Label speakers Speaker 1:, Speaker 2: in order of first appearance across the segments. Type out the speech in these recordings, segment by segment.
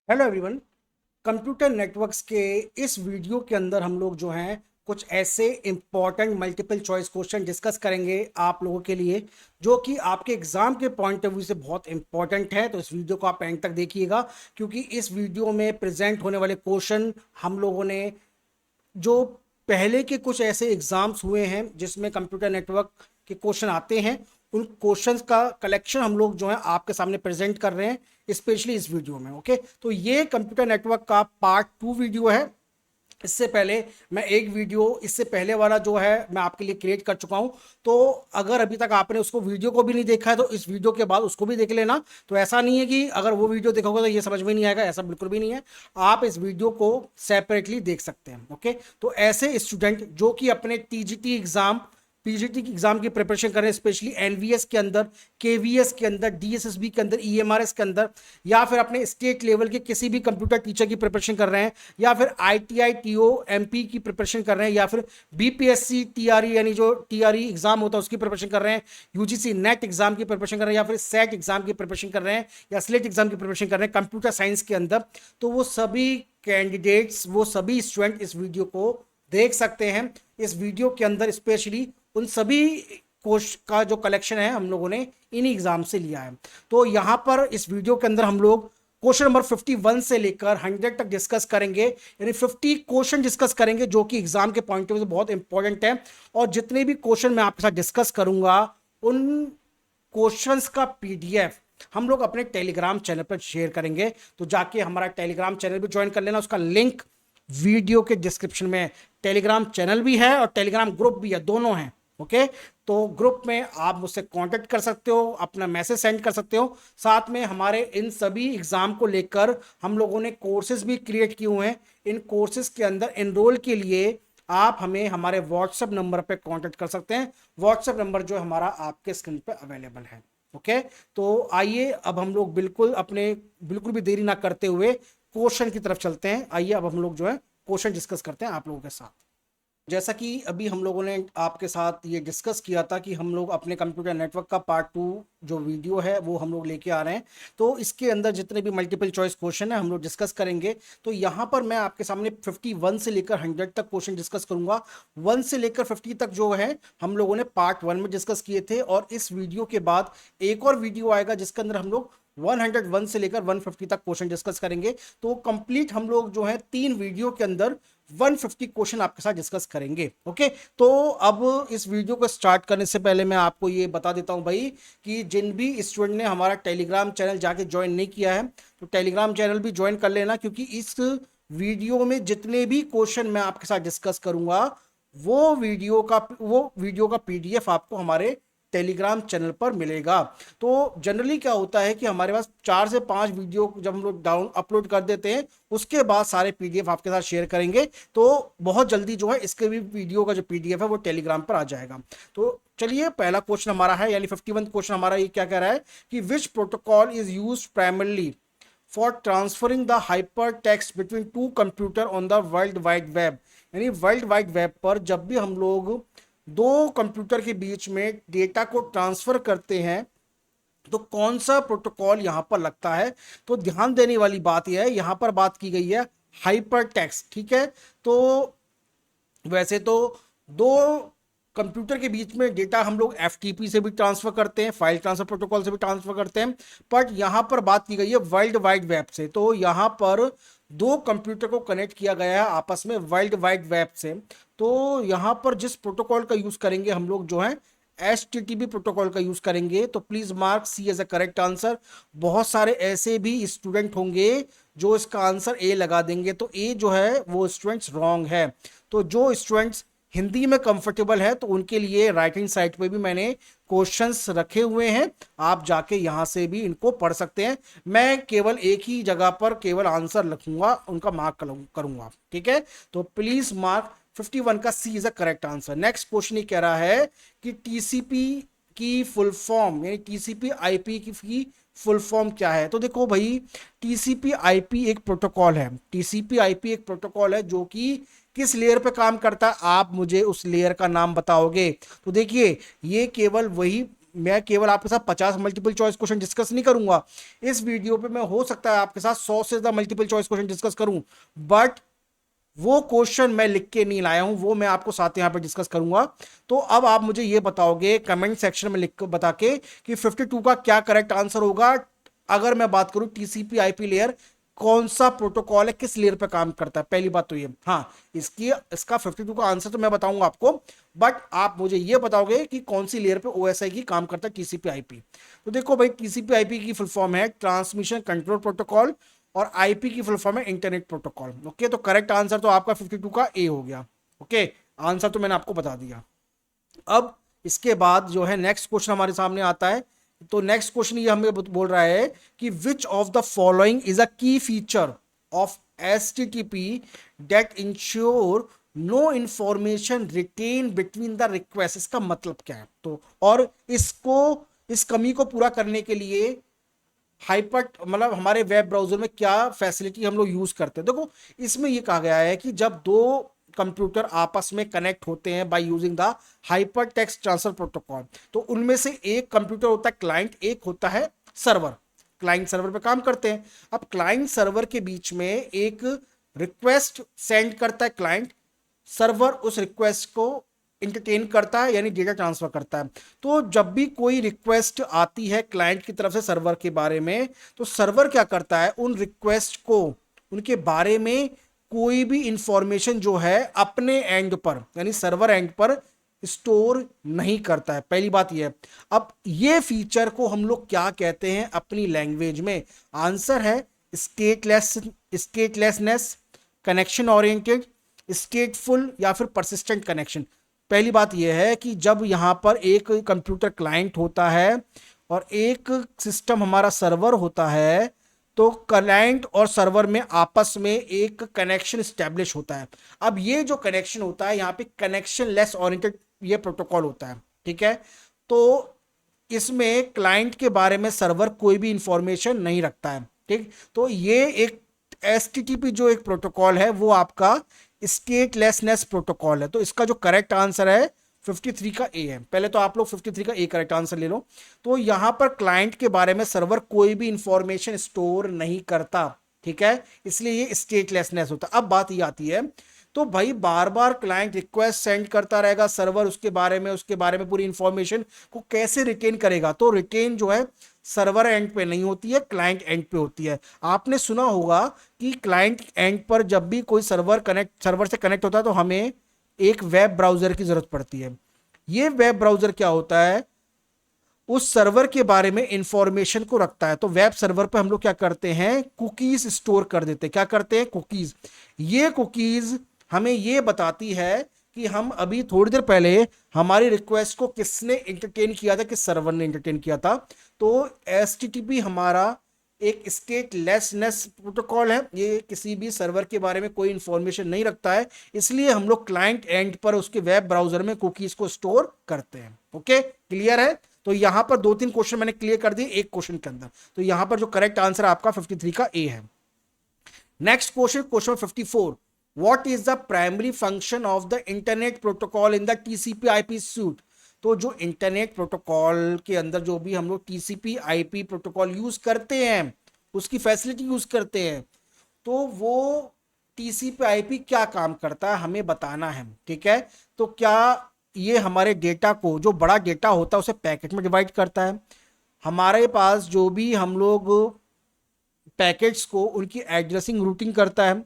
Speaker 1: Hello everyone. Computer networks के इस video के अंदर हम लोग जो हैं कुछ ऐसे important multiple choice question discuss करेंगे आप लोगों के लिए, जो कि आपके एग्जाम के पॉइंट ऑफ व्यू से बहुत इंपॉर्टेंट है। तो इस वीडियो को आप एंड तक देखिएगा, क्योंकि इस वीडियो में प्रेजेंट होने वाले क्वेश्चन हम लोगों ने जो पहले के कुछ ऐसे एग्जाम्स हुए हैं जिसमें कंप्यूटर नेटवर्क के क्वेश्चन आते हैं, उन क्वेश्चंस का कलेक्शन हम लोग जो है आपके सामने प्रेजेंट कर रहे हैं, स्पेशली इस वीडियो में। ओके, तो ये कंप्यूटर नेटवर्क का पार्ट 2 वीडियो है। इससे पहले मैं एक वीडियो इससे पहले वाला जो है मैं आपके लिए क्रिएट कर चुका हूं। तो अगर अभी तक आपने उसको वीडियो को भी नहीं देखा है तो इस वीडियो के बाद उसको भी देख लेना। तो ऐसा नहीं है कि अगर वो वीडियो देखोगे तो ये समझ में नहीं आएगा, ऐसा बिल्कुल भी नहीं है। आप इस वीडियो को सेपरेटली देख सकते हैं। ओके, तो ऐसे स्टूडेंट जो कि अपने टीजीटी एग्जाम पीजीटी की एग्जाम की प्रिपरेशन कर रहे हैं, स्पेशली एनवीएस के अंदर, केवीएस के अंदर, डीएसएसबी के अंदर, ईएमआरएस के अंदर, या फिर अपने स्टेट लेवल के किसी भी कंप्यूटर टीचर की प्रिपरेशन कर रहे हैं, या फिर आईटीआई टीओ एमपी की प्रिपरेशन कर रहे हैं, या फिर बीपीएससी टीआरई यानी जो टीआरई एग्जाम होता है उसकी प्रिपरेशन कर रहे हैं, यूजीसी नेट एग्जाम की प्रिपरेशन कर रहे हैं, या फिर सेट एग्जाम की प्रिपरेशन कर रहे हैं, या स्लेट एग्जाम की प्रिपरेशन कर रहे हैं कंप्यूटर साइंस के अंदर। तो वो सभी कैंडिडेट्स, वो सभी स्टूडेंट इस वीडियो को देख सकते हैं। इस वीडियो के अंदर स्पेशली उन सभी कोश का जो कलेक्शन है हम लोगों ने इन एग्जाम से लिया है। तो यहां पर इस वीडियो के अंदर हम लोग क्वेश्चन नंबर 51 से लेकर 100 तक डिस्कस करेंगे, यानी 50 क्वेश्चन डिस्कस करेंगे जो कि एग्जाम के पॉइंट ऑफ व्यू से बहुत इंपॉर्टेंट है। और जितने भी क्वेश्चन मैं आपके साथ डिस्कस करूंगा, उन क्वेश्चंस का पीडीएफ हम लोग अपने टेलीग्राम चैनल पर शेयर करेंगे। तो जाके हमारा टेलीग्राम चैनल भी ज्वाइन कर लेना, उसका लिंक वीडियो के डिस्क्रिप्शन में। टेलीग्राम चैनल भी है और टेलीग्राम ग्रुप भी है, दोनों हैं। ओके, तो ग्रुप में आप मुझसे कांटेक्ट कर सकते हो, अपना मैसेज सेंड कर सकते हो। साथ में हमारे इन सभी एग्जाम को लेकर हम लोगों ने कोर्सेज भी क्रिएट किए हुए हैं। इन कोर्सेज के अंदर एनरोल के लिए आप हमें हमारे व्हाट्सएप नंबर पे कांटेक्ट कर सकते हैं। व्हाट्सएप नंबर जो हमारा आपके स्क्रीन पे अवेलेबल है। ओके, तो आइए अब हम लोग बिल्कुल भी देरी ना करते हुए क्वेश्चन की तरफ चलते हैं। आइए अब हम लोग जो है क्वेश्चन डिस्कस करते हैं आप लोगों के साथ। जैसा कि अभी हम लोगों ने आपके साथ ये डिस्कस किया था कि हम लोग अपने कंप्यूटर नेटवर्क का पार्ट 2 जो वीडियो है वो हम लोग लेके आ रहे हैं। तो इसके अंदर जितने भी मल्टीपल चॉइस क्वेश्चन है हम लोग डिस्कस करेंगे। तो यहाँ पर मैं आपके सामने 51 से लेकर 100 तक क्वेश्चन डिस्कस करूंगा। 1 से लेकर 50 तक जो है हम लोगों ने पार्ट 1 में डिस्कस किए थे, और इस वीडियो के बाद एक और वीडियो आएगा जिसके अंदर हम लोग 101 से लेकर 150 तक क्वेश्चन डिस्कस करेंगे। तो कंप्लीट हम लोग जो है 3 वीडियो के अंदर 150 क्वेश्चन आपके साथ डिस्कस करेंगे। ओके, तो अब इस वीडियो को स्टार्ट करने से पहले मैं आपको ये बता देता हूं भाई कि जिन भी स्टूडेंट ने हमारा टेलीग्राम चैनल जाके ज्वाइन नहीं किया है तो टेलीग्राम चैनल भी ज्वाइन कर लेना, क्योंकि इस वीडियो में जितने भी क्वेश्चन मैं आपके साथ डिस्कस करूंगा वो वीडियो का पीडीएफ आपको हमारे टेलीग्राम चैनल पर मिलेगा। तो जनरली क्या होता है कि हमारे पास 4 से 5 वीडियो जब हम लोग डाउन अपलोड कर देते हैं, उसके बाद सारे पीडीएफ आपके साथ शेयर करेंगे। तो बहुत जल्दी जो है इसके भी वीडियो का जो पीडीएफ है वो टेलीग्राम पर आ जाएगा। तो चलिए, पहला क्वेश्चन हमारा है, यानी 51 क्वेश्चन हमारा ये क्या कह रहा है कि विच protocol is use primarily for transferring the hyper text between two computer on the world wide web. यानी वर्ल्ड वाइड वेब पर जब भी हम लोग दो कंप्यूटर के बीच में डेटा को ट्रांसफर करते हैं तो कौन सा प्रोटोकॉल यहां पर लगता है। तो ध्यान देने वाली बात यह है, यहां पर बात की गई है हाइपर टेक्स्ट। ठीक है, तो वैसे तो दो कंप्यूटर के बीच में डेटा हम लोग एफटीपी से भी ट्रांसफर करते हैं, फाइल ट्रांसफर प्रोटोकॉल से भी ट्रांसफर करते हैं, बट यहां पर बात की गई है वर्ल्ड वाइड वेब से। तो यहां पर दो कंप्यूटर को कनेक्ट किया गया है आपस में वर्ल्ड वाइड वेब से। तो यहां पर जिस प्रोटोकॉल का यूज करेंगे हम लोग जो है HTTP प्रोटोकॉल का यूज करेंगे। तो please mark C as a correct answer. बहुत सारे ऐसे भी स्टूडेंट होंगे जो इसका आंसर ए लगा देंगे, तो ए जो है वो स्टूडेंट्स रॉन्ग है। तो जो स्टूडेंट्स हिंदी में कंफर्टेबल है तो उनके लिए राइटिंग साइट पे भी मैंने क्वेश्चंस रखे हुए हैं, आप जाके यहां से भी इनको पढ़ सकते हैं। मैं केवल एक ही जगह पर केवल आंसर लिखूंगा, उनका मार्क करूंगा। ठीक है, तो प्लीज मार्क 51 का C is a correct answer. Next question ये कह रहा है कि टीसीपी की फुल फॉर्म, यानी टीसीपी आईपी की फुल फॉर्म क्या है। तो देखो भाई, टीसीपी आईपी एक प्रोटोकॉल है। टीसीपी आईपी एक प्रोटोकॉल है जो कि किस लेयर पे काम करता है, आप मुझे उस लेयर का नाम बताओगे। तो देखिए, ये केवल वही मैं केवल आपके साथ 50 मल्टीपल चॉइस क्वेश्चन डिस्कस नहीं करूंगा। इस वीडियो पे मैं हो सकता है आपके साथ 100 से ज्यादा मल्टीपल चॉइस क्वेश्चन डिस्कस करूं, बट वो क्वेश्चन मैं लिख के नहीं लाया हूं, वो मैं आपको साथ यहाँ पे डिस्कस करूंगा। तो अब आप मुझे ये बताओगे कमेंट सेक्शन में लिख कर बता के कि 52 का क्या करेक्ट आंसर होगा। अगर मैं बात करूं टीसीपी आईपी लेयर कौन सा प्रोटोकॉल है, किस लेयर पे काम करता है, पहली बात तो ये। हाँ, इसका 52 का आंसर तो मैं बताऊंगा आपको, बट आप मुझे ये बताओगे कि कौन सी लेयर पे ओएसआई की काम करता है टीसीपी आईपी। तो देखो भाई, टीसीपी आईपी की फुल फॉर्म है ट्रांसमिशन कंट्रोल प्रोटोकॉल, और आईपी की फुल फॉर्म है इंटरनेट प्रोटोकॉल। ओके, तो करेक्ट आंसर तो आपका 52 का ए हो गया। ओके, आंसर तो मैंने आपको बता दिया। अब इसके बाद जो है नेक्स्ट क्वेश्चन हमारे सामने आता है। तो नेक्स्ट क्वेश्चन ये हमें बोल रहा है कि which of the following is a key feature of HTTP that ensure no information retain between the request. इसका मतलब क्या है? तो और इस कमी को पूरा करने के लिए हाइपर मतलब हमारे वेब ब्राउजर में क्या फैसिलिटी हम लोग यूज करते हैं। देखो, इसमें ये कहा गया है कि जब दो कंप्यूटर आपस में कनेक्ट होते हैं by using the hyper text transfer protocol, तो उनमें से एक कंप्यूटर होता है क्लाइंट, एक होता है सर्वर। क्लाइंट सर्वर पे काम करते हैं। अब क्लाइंट सर्वर के बीच में एक रिक्वेस्ट सेंड करता है क्लाइंट, सर्वर उस रिक्वेस्ट को इंटरटेन करता है, यानी डेटा ट्रांसफर करता है। तो जब भी कोई रिक्वेस्ट आती है क्लाइंट की तरफ से सर्वर के बारे में, तो सर्वर क्या करता है, उन रिक्वेस्ट को, उनके बारे में कोई भी इंफॉर्मेशन जो है अपने एंड पर, यानी सर्वर एंड पर स्टोर नहीं करता है। पहली बात यह है। अब ये फीचर को हम लोग क्या कहते हैं अपनी लैंग्वेज में? आंसर है स्टेटलेसनेस, कनेक्शन ओरिएंटेड, स्टेटफुल, या फिर परसिस्टेंट कनेक्शन। पहली बात यह है कि जब यहां पर एक कंप्यूटर क्लाइंट होता है और एक सिस्टम हमारा सर्वर होता है, तो क्लाइंट और सर्वर में आपस में एक कनेक्शन स्टैब्लिश होता है। अब ये जो कनेक्शन होता है, यहाँ पे कनेक्शन लेस ओरिएंटेड ये प्रोटोकॉल होता है। ठीक है, तो इसमें क्लाइंट के बारे में सर्वर कोई भी इंफॉर्मेशन नहीं रखता है। ठीक, तो ये एक HTTP जो एक प्रोटोकॉल है वो आपका स्टेटलेसनेस प्रोटोकॉल है। तो इसका जो करेक्ट आंसर है 53 का ए है। पहले तो आप लोग 53 का ए करेक्ट आंसर ले लो। तो यहां पर क्लाइंट के बारे में सर्वर कोई भी इंफॉर्मेशन स्टोर नहीं करता। ठीक है, इसलिए ये स्टेटलेसनेस होता है। अब बात ये आती है, तो भाई बार बार क्लाइंट रिक्वेस्ट सेंड करता रहेगा, सर्वर उसके बारे में पूरी इंफॉर्मेशन को कैसे रिटेन करेगा? तो रिटेन जो है सर्वर एंड पे नहीं होती है, क्लाइंट एंड पे होती है। आपने सुना होगा कि क्लाइंट एंड पर जब भी कोई सर्वर से कनेक्ट होता है तो हमें एक वेब ब्राउजर की जरूरत पड़ती है। ये वेब ब्राउजर क्या होता है, उस सर्वर के बारे में इंफॉर्मेशन को रखता है। तो वेब सर्वर पे हम लोग क्या करते हैं, कुकीज स्टोर कर देते हैं। क्या करते हैं? कुकीज। ये कुकीज हमें ये बताती है कि हम अभी थोड़ी देर पहले हमारी रिक्वेस्ट को किसने इंटरटेन किया था, किस सर्वर ने इंटरटेन किया था। तो HTTP हमारा एक स्टेटलेसनेस प्रोटोकॉल है, ये किसी भी सर्वर के बारे में कोई इंफॉर्मेशन नहीं रखता है, इसलिए हम लोग क्लाइंट एंड पर उसके वेब ब्राउजर में कुकीज को स्टोर करते हैं। ओके, क्लियर है? तो यहां पर 2-3 क्वेश्चन मैंने क्लियर कर दिए एक क्वेश्चन के अंदर। तो यहां पर जो करेक्ट आंसर आपका 53 का ए है। Next question, question 54, what is the primary function of the internet protocol in the TCP IP suit. तो जो इंटरनेट प्रोटोकॉल के अंदर जो भी हम लोग TCP IP प्रोटोकॉल यूज करते हैं, उसकी फैसिलिटी यूज करते हैं, तो वो TCP IP क्या काम करता है हमें बताना है। ठीक है, तो क्या ये हमारे डेटा को, जो बड़ा डेटा होता है उसे पैकेट में डिवाइड करता है, हमारे पास जो भी हम लोग पैकेट्स को उनकी एड्रेसिंग रूटिंग करता है,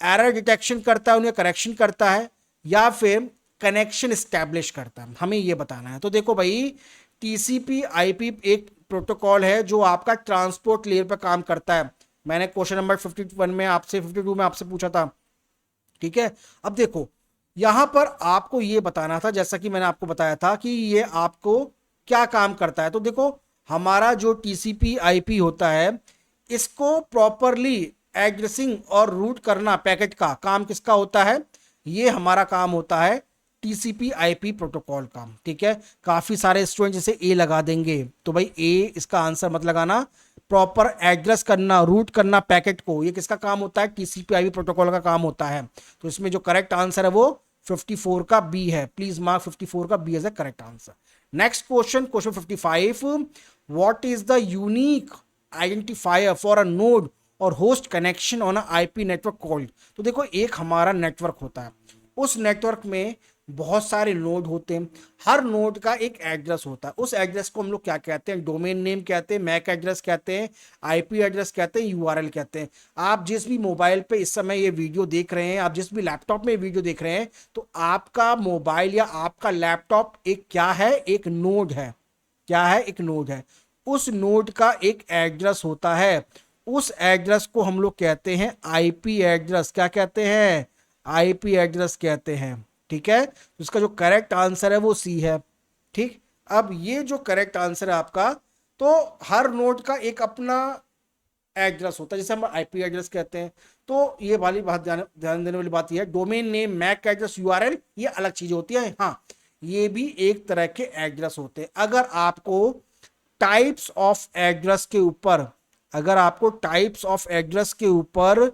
Speaker 1: एरर डिटेक्शन करता है, उन्हें करेक्शन करता है, या फिर कनेक्शन स्टैब्लिश करता है, हमें ये बताना है। तो देखो भाई, TCP IP एक प्रोटोकॉल है जो आपका ट्रांसपोर्ट लेयर पर काम करता है। मैंने क्वेश्चन नंबर 52 में आपसे पूछा था। ठीक है, अब देखो यहां पर आपको ये बताना था, जैसा कि मैंने आपको बताया था कि ये आपको क्या काम करता है। तो देखो, हमारा जो TCP IP होता है, इसको प्रॉपरली एड्रेसिंग और रूट करना पैकेट का काम किसका होता है? ये हमारा काम होता है TCP IP प्रोटोकॉल का। ठीक है, काफी सारे स्टूडेंट जैसे ए लगा देंगे, तो भाई ए इसका आंसर मत लगाना। प्रॉपर एड्रेस करना, रूट करना पैकेट को, ये किसका काम होता है? TCP IP प्रोटोकॉल का काम होता है। तो इसमें जो करेक्ट आंसर है वो 54 का बी है। प्लीज मार्क 54 का B as a correct answer. Next question, question 55, what is the unique identifier for a node और host connection on a IP network called. तो देखो, एक हमारा नेटवर्क होता है, उस नेटवर्क में बहुत सारे नोड होते हैं, हर नोड का एक एड्रेस होता है, उस एड्रेस को हम लोग क्या कहते हैं, डोमेन नेम कहते हैं, मैक एड्रेस कहते हैं, आईपी एड्रेस कहते हैं, यूआरएल कहते हैं। आप जिस भी मोबाइल पे इस समय ये वीडियो देख रहे हैं, आप जिस भी लैपटॉप में ये वीडियो देख रहे हैं, तो आपका मोबाइल या आपका लैपटॉप एक क्या है, एक नोड है। क्या है, एक नोड है। उस नोड का एक एड्रेस होता है, उस एड्रेस को हम लोग कहते हैं आईपी एड्रेस। क्या कहते हैं, आईपी एड्रेस कहते हैं। ठीक है, उसका जो करेक्ट आंसर है वो सी है। ठीक, अब ये जो करेक्ट आंसर है आपका, तो हर नोड का एक अपना एड्रेस होता है, जैसे हम आईपी एड्रेस कहते हैं। तो ये वाली बात ध्यान देने वाली बात ये है, domain name, MAC address, URL, ये अलग चीज होती है। हाँ, ये भी एक तरह के एड्रेस होते हैं। अगर आपको टाइप्स ऑफ एड्रेस के ऊपर, अगर आपको टाइप्स ऑफ एड्रेस के ऊपर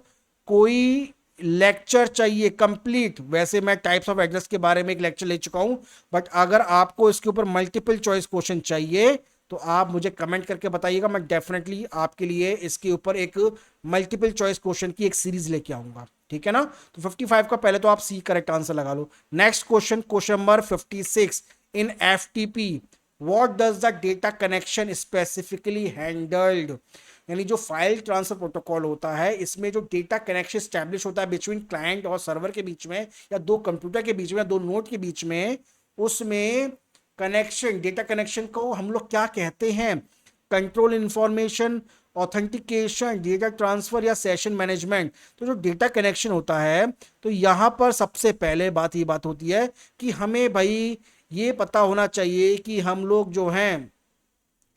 Speaker 1: कोई लेक्चर चाहिए कंप्लीट, वैसे मैं टाइप्स ऑफ एड्रेस के बारे में एक लेक्चर ले चुका हूं, बट अगर आपको इसके ऊपर मल्टीपल चॉइस क्वेश्चन चाहिए तो आप मुझे कमेंट करके बताइएगा, मैं डेफिनेटली आपके लिए इसके ऊपर एक मल्टीपल चॉइस क्वेश्चन की एक सीरीज लेके आऊंगा। ठीक है ना, तो 55 का पहले तो आप सी करेक्ट आंसर लगा लो। Next question, question number 56, in FTP what does the data connection specifically handled. यानी जो फाइल ट्रांसफर प्रोटोकॉल होता है, इसमें जो डेटा कनेक्शन स्टैब्लिश होता है बिटवीन क्लाइंट और सर्वर के बीच में, या दो कंप्यूटर के बीच में, या दो नोड के बीच में, उसमें कनेक्शन, डेटा कनेक्शन को हम लोग क्या कहते हैं, control information, authentication, data transfer या सेशन मैनेजमेंट। तो जो डेटा कनेक्शन होता है, तो यहां पर सबसे पहले बात ये बात होती है कि हमें भाई ये पता होना चाहिए कि हम लोग जो हैं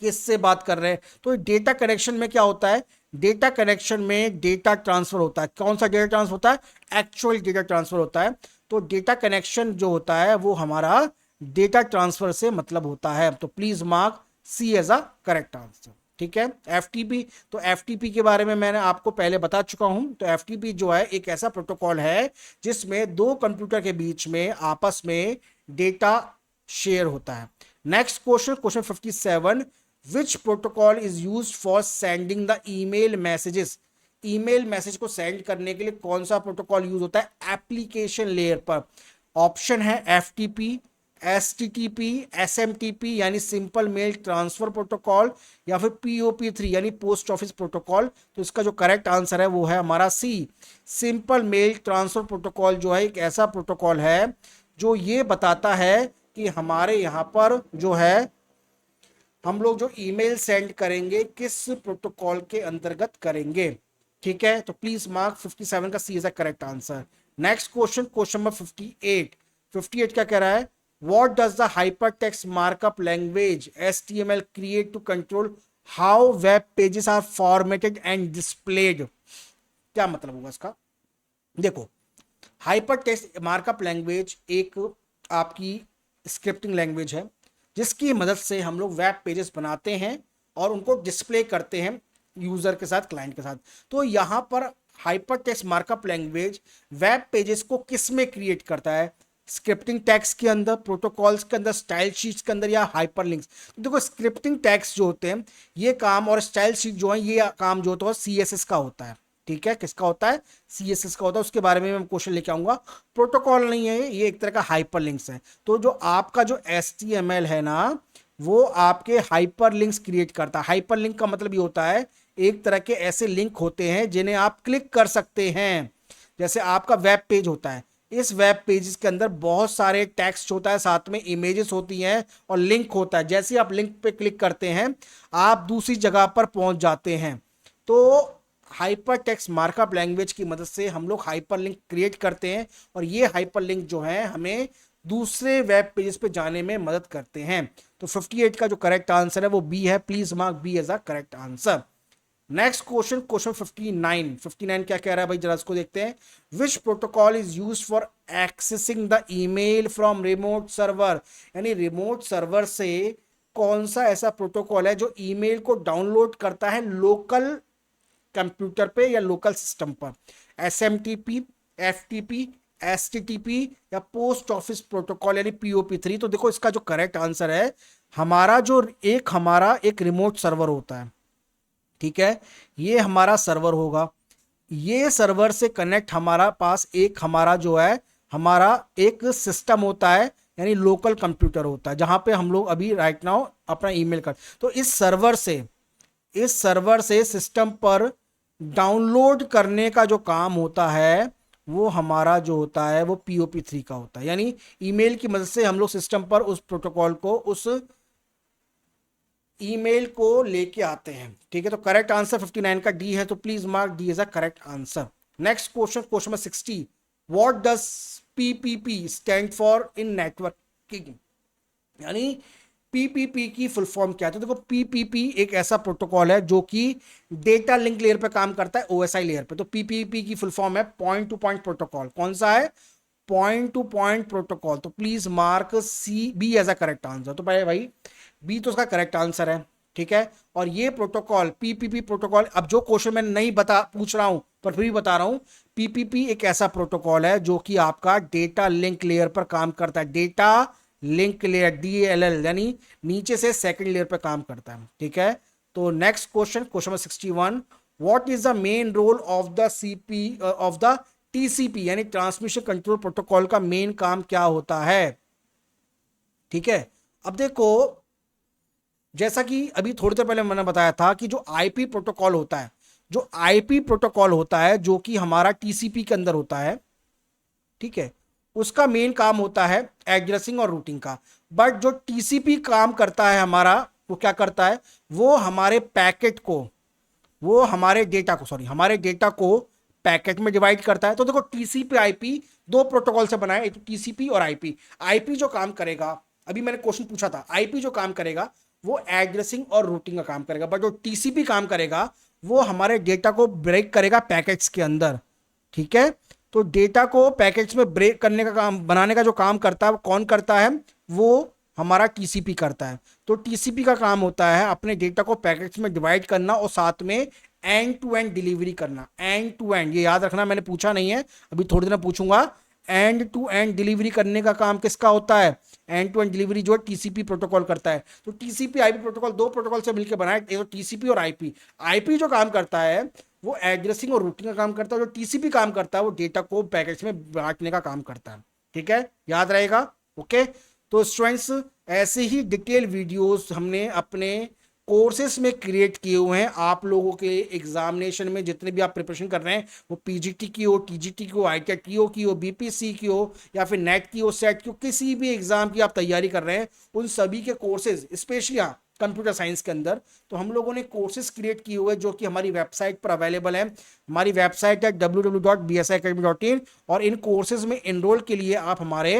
Speaker 1: किससे बात कर रहे हैं। तो डेटा कनेक्शन में क्या होता है, डेटा कनेक्शन में डेटा ट्रांसफर होता है। कौन सा डेटा ट्रांसफर होता है, एक्चुअल डेटा ट्रांसफर होता है। तो डेटा कनेक्शन जो होता है वो हमारा डेटा ट्रांसफर से मतलब होता है। तो please mark C as a correct answer. ठीक है, एफटीपी, तो एफटीपी के बारे में मैंने आपको पहले बता चुका हूं। तो एफटीपी जो है एक ऐसा प्रोटोकॉल है जिसमें दो कंप्यूटर के बीच में आपस में डेटा शेयर होता है। Next question, question 57, which protocol is used for sending the email messages. Email message को सेंड करने के लिए कौन सा प्रोटोकॉल यूज होता है एप्लीकेशन लेयर पर। ऑप्शन है एफटीपी, एसटीटीपी, एसएमटीपी यानी सिंपल मेल ट्रांसफर प्रोटोकॉल, या फिर पीओपी3 यानी पोस्ट ऑफिस प्रोटोकॉल। तो इसका जो करेक्ट आंसर है वो है हमारा सी, सिंपल मेल ट्रांसफर प्रोटोकॉल। जो है एक ऐसा प्रोटोकॉल है जो ये बताता है कि हमारे यहाँ पर जो है हम लोग जो ईमेल सेंड करेंगे किस प्रोटोकॉल के अंतर्गत करेंगे। ठीक है, तो प्लीज मार्क 57 का C is a correct answer. Next question, question number 58, 58 क्या कह रहा है, what does the hypertext markup language HTML create to control how web pages are formatted and displayed. क्या मतलब होगा इसका, देखो, हाइपरटेक्स्ट मार्कअप लैंग्वेज एक आपकी स्क्रिप्टिंग लैंग्वेज है जिसकी मदद से हम लोग वेब पेजेस बनाते हैं और उनको डिस्प्ले करते हैं यूजर के साथ, क्लाइंट के साथ। तो यहां पर hypertext markup language web pages को किस में क्रिएट करता है, स्क्रिप्टिंग टैग्स के अंदर, प्रोटोकॉल्स के अंदर, स्टाइल शीट्स के अंदर, या हाइपरलिंक्स। तो देखो, स्क्रिप्टिंग टैग्स जो होते हैं ये काम, और स्टाइल शीट जो है ये काम जो होता है सीएसएस का होता है। ठीक है, किसका होता है, सीएसएस का होता है। उसके बारे में मैं क्वेश्चन लेके आऊंगा। प्रोटोकॉल नहीं है ये एक तरह का हाइपरलिंक्स है। तो जो आपका जो एचटीएमएल है ना, वो आपके हाइपरलिंक्स क्रिएट करता है। हाइपरलिंक का मतलब ये होता है एक तरह के ऐसे लिंक होते हैं जिन्हें आप क्लिक कर सकते हैं। जैसे आपका वेब पेज होता है, इस वेब पेज के अंदर बहुत सारे टेक्स्ट होता है, साथ में इमेजेस होती हैं और लिंक होता है। जैसे आप लिंक पे क्लिक करते हैं आप दूसरी जगह पर पहुंच जाते हैं। तो हाइपर टेक्स्ट मार्कअप लैंग्वेज की मदद से हम लोग हाइपरलिंक क्रिएट करते हैं, और ये हाइपरलिंक जो है हमें दूसरे वेब पेजेस पे जाने में मदद करते हैं। तो 58 का जो करेक्ट आंसर है वो बी है, please mark B as a correct answer. Next question, question 59, 59 क्या कह रहा है भाई, जरा इसको देखते हैं। विच protocol is used for accessing the email from remote server. यानी रिमोट सर्वर से कौन सा ऐसा प्रोटोकॉल है जो ईमेल को डाउनलोड करता है लोकल कंप्यूटर पे या लोकल सिस्टम पर। एसएमटीपी, एफटीपी, एसटीटीपी या पोस्ट ऑफिस प्रोटोकॉल यानी पीओपी 3। तो देखो इसका जो करेक्ट आंसर है, हमारा एक रिमोट सर्वर होता है, ठीक है, ये हमारा सर्वर होगा, ये सर्वर से कनेक्ट हमारा पास एक हमारा जो है हमारा एक सिस्टम होता है, यानी लोकल कंप्यूटर होता है, जहां पे हम लोग अभी राइट नाउ अपना ईमेल कर। तो इस सर्वर से सिस्टम पर डाउनलोड करने का जो काम होता है वो हमारा जो होता है वो पीओपी 3 का होता है, यानी ईमेल की मदद से हम लोग सिस्टम पर उस प्रोटोकॉल को, उस ईमेल को लेके आते हैं, ठीक है। तो करेक्ट आंसर 59 का डी है, तो please mark D is a correct answer. Next question, question number 60, what does PPP stand for in networking, यानी पीपीपी की फुल फॉर्म क्या है। तो देखो पीपीपी एक ऐसा प्रोटोकॉल है जो कि डेटा लिंक लेयर पे काम करता है, ओएसआई लेयर पे। तो पीपीपी की फुल फॉर्म है पॉइंट टू पॉइंट प्रोटोकॉल। कौन सा है? Point to point protocol. तो please mark C B as a correct answer. तो भाई बी तो उसका करेक्ट आंसर है, ठीक है। और ये प्रोटोकॉल पीपीपी प्रोटोकॉल, अब जो क्वेश्चन मैं नहीं पूछ रहा हूं पर फिर भी बता रहा हूं, पीपीपी एक ऐसा प्रोटोकॉल है जो कि आपका डेटा लिंक लेयर पर काम करता है, डेटा लिंक लेयर डीएलएल, यानी नीचे से सेकंड लेयर पर काम करता है, ठीक है। तो next question, question number 61, what is the main role of the TCP, यानी ट्रांसमिशन कंट्रोल प्रोटोकॉल का मेन काम क्या होता है, ठीक है। अब देखो जैसा कि अभी थोड़ी देर पहले मैंने बताया था कि जो आईपी प्रोटोकॉल होता है, जो आईपी प्रोटोकॉल होता है जो कि हमारा टीसीपी के अंदर होता है, ठीक है, उसका मेन काम होता है एड्रेसिंग और रूटिंग का। बट जो टीसीपी काम करता है हमारा, वो क्या करता है, वो हमारे पैकेट को, वो हमारे डेटा को पैकेट में डिवाइड करता है। तो देखो टीसीपी आईपी दो प्रोटोकॉल से बना है, एक तो टीसीपी और आईपी। आईपी जो काम करेगा, अभी मैंने क्वेश्चन पूछा था, आईपी जो काम करेगा वो एड्रेसिंग और रूटिंग का काम करेगा, बट जो टीसीपी काम करेगा वो हमारे डेटा को ब्रेक करेगा पैकेट्स के अंदर, ठीक है। तो डेटा को पैकेट्स में ब्रेक करने का काम, बनाने का जो काम करता है वो कौन करता है, वो हमारा टीसीपी करता है। तो टीसीपी का काम होता है अपने डेटा को पैकेट्स में डिवाइड करना और साथ में एंड टू एंड डिलीवरी करना। एंड टू एंड, ये याद रखना, मैंने पूछा नहीं है, अभी थोड़ी देर में पूछूंगा। एंड टू एंड डिलीवरी करने का काम किसका होता है, एंड टू एंड डिलीवरी जो है टीसीपी प्रोटोकॉल करता है। तो टीसीपी आईपी प्रोटोकॉल दो प्रोटोकॉल से मिलकर बना है, एक तो टीसीपी और आईपी। आईपी जो काम करता है वो एड्रेसिंग और रूटिंग का काम करता है, जो टीसीपी काम करता है वो डेटा को पैकेट्स में बांटने का काम करता है, ठीक है, याद रहेगा, ओके। तो स्टूडेंट्स ऐसे ही डिटेल वीडियोस हमने अपने कोर्सेस में क्रिएट किए हुए हैं आप लोगों के एग्जामिनेशन में, जितने भी आप प्रिपरेशन कर रहे हैं, वो पीजीटी की हो, टीजीटी की हो, आईटीआई की हो, बीपीसी की हो, या फिर नेट की हो, सेट की हो, किसी भी एग्जाम की आप तैयारी कर रहे हैं, उन सभी के कोर्सेज, स्पेशली कंप्यूटर साइंस के अंदर, तो हम लोगों ने कोर्सेज क्रिएट किए हुए जो कि हमारी वेबसाइट पर अवेलेबल है। हमारी वेबसाइट है www.bsiacademy.in, और इन कोर्सेज में एनरोल के लिए आप हमारे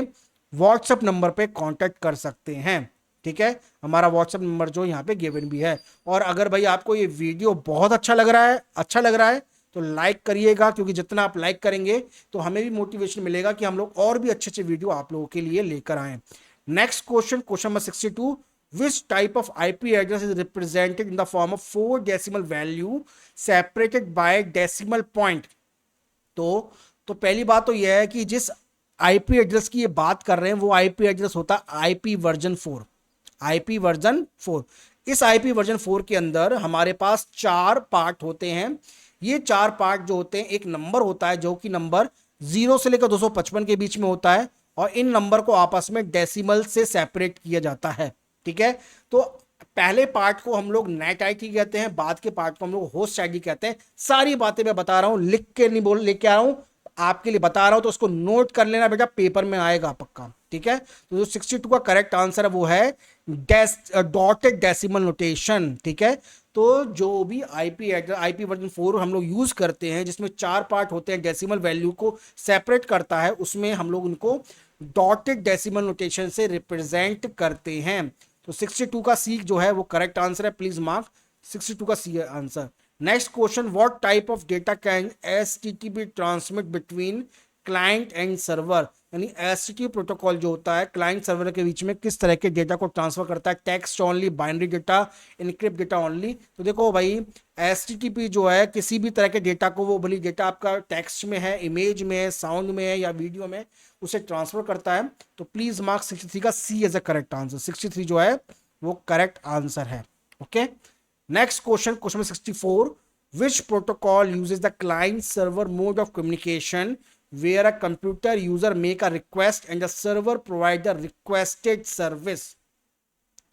Speaker 1: व्हाट्सएप नंबर पे कांटेक्ट कर सकते हैं, ठीक है। हमारा व्हाट्सएप नंबर जो यहाँ पे गिवन भी है। और अगर भाई आपको ये वीडियो बहुत अच्छा लग रहा है तो लाइक करिएगा, क्योंकि जितना आप लाइक करेंगे तो हमें भी मोटिवेशन मिलेगा कि हम लोग और भी अच्छे अच्छे वीडियो आप लोगों के लिए लेकर आए। Next question, question number 62, which type of IP address is represented in the form of 4 decimal value separated by decimal point। तो पहली बात तो यह है कि जिस आईपी एड्रेस की ये बात कर रहे हैं वो आईपी एड्रेस होता है आईपी वर्जन 4। आईपी वर्जन 4, इस आईपी वर्जन 4 के अंदर हमारे पास 4 पार्ट होते हैं। ये 4 पार्ट जो होते हैं, एक नंबर होता है जो कि नंबर 0 से लेकर 255 के बीच में होता है, और इन नंबर को आपस में डेसिमल से सेपरेट किया जाता है, ठीक है। तो पहले पार्ट को हम लोग नेट आईडी कहते हैं, बाद के पार्ट को हम लोग होस्ट आईडी कहते हैं। सारी बातें मैं बता रहा हूं, लिख के नहीं बोल लेके आ रहा हूं, आपके लिए बता रहा हूं, तो उसको नोट कर लेना बेटा, पेपर में आएगा पक्का, ठीक है। तो जो 62 का करेक्ट आंसर है वो है डॉटेड डेसिमल नोटेशन, ठीक है। तो जो भी आईपी वर्जन 4 हम लोग यूज करते हैं, जिसमें 4 पार्ट होते हैं, डेसिमल वैल्यू को सेपरेट करता है, उसमें हम लोग उनको डॉटेड डेसिमल नोटेशन से रिप्रेजेंट करते हैं। तो 62 का सी जो है वो करेक्ट आंसर है, प्लीज मार्क 62 का C answer. Next question, what type of data can STTP transmit between client and server, यानी एचटीटीपी प्रोटोकॉल जो होता है क्लाइंट सर्वर के बीच में किस तरह के डेटा को ट्रांसफर करता है, text only, binary data, encrypt data only. तो देखो भाई एचटीटीपी जो है किसी भी तरह के डेटा को, वो भली डेटा आपका टेक्स्ट में है, इमेज में है, साउंड में है या वीडियो में, उसे ट्रांसफर करता है। तो प्लीज मार्क 63 का C as a correct answer. 63 जो है वो करेक्ट आंसर है। Okay, next question, question 64, which protocol uses the client server mode of communication where a computer user make a request and the server provide the requested service?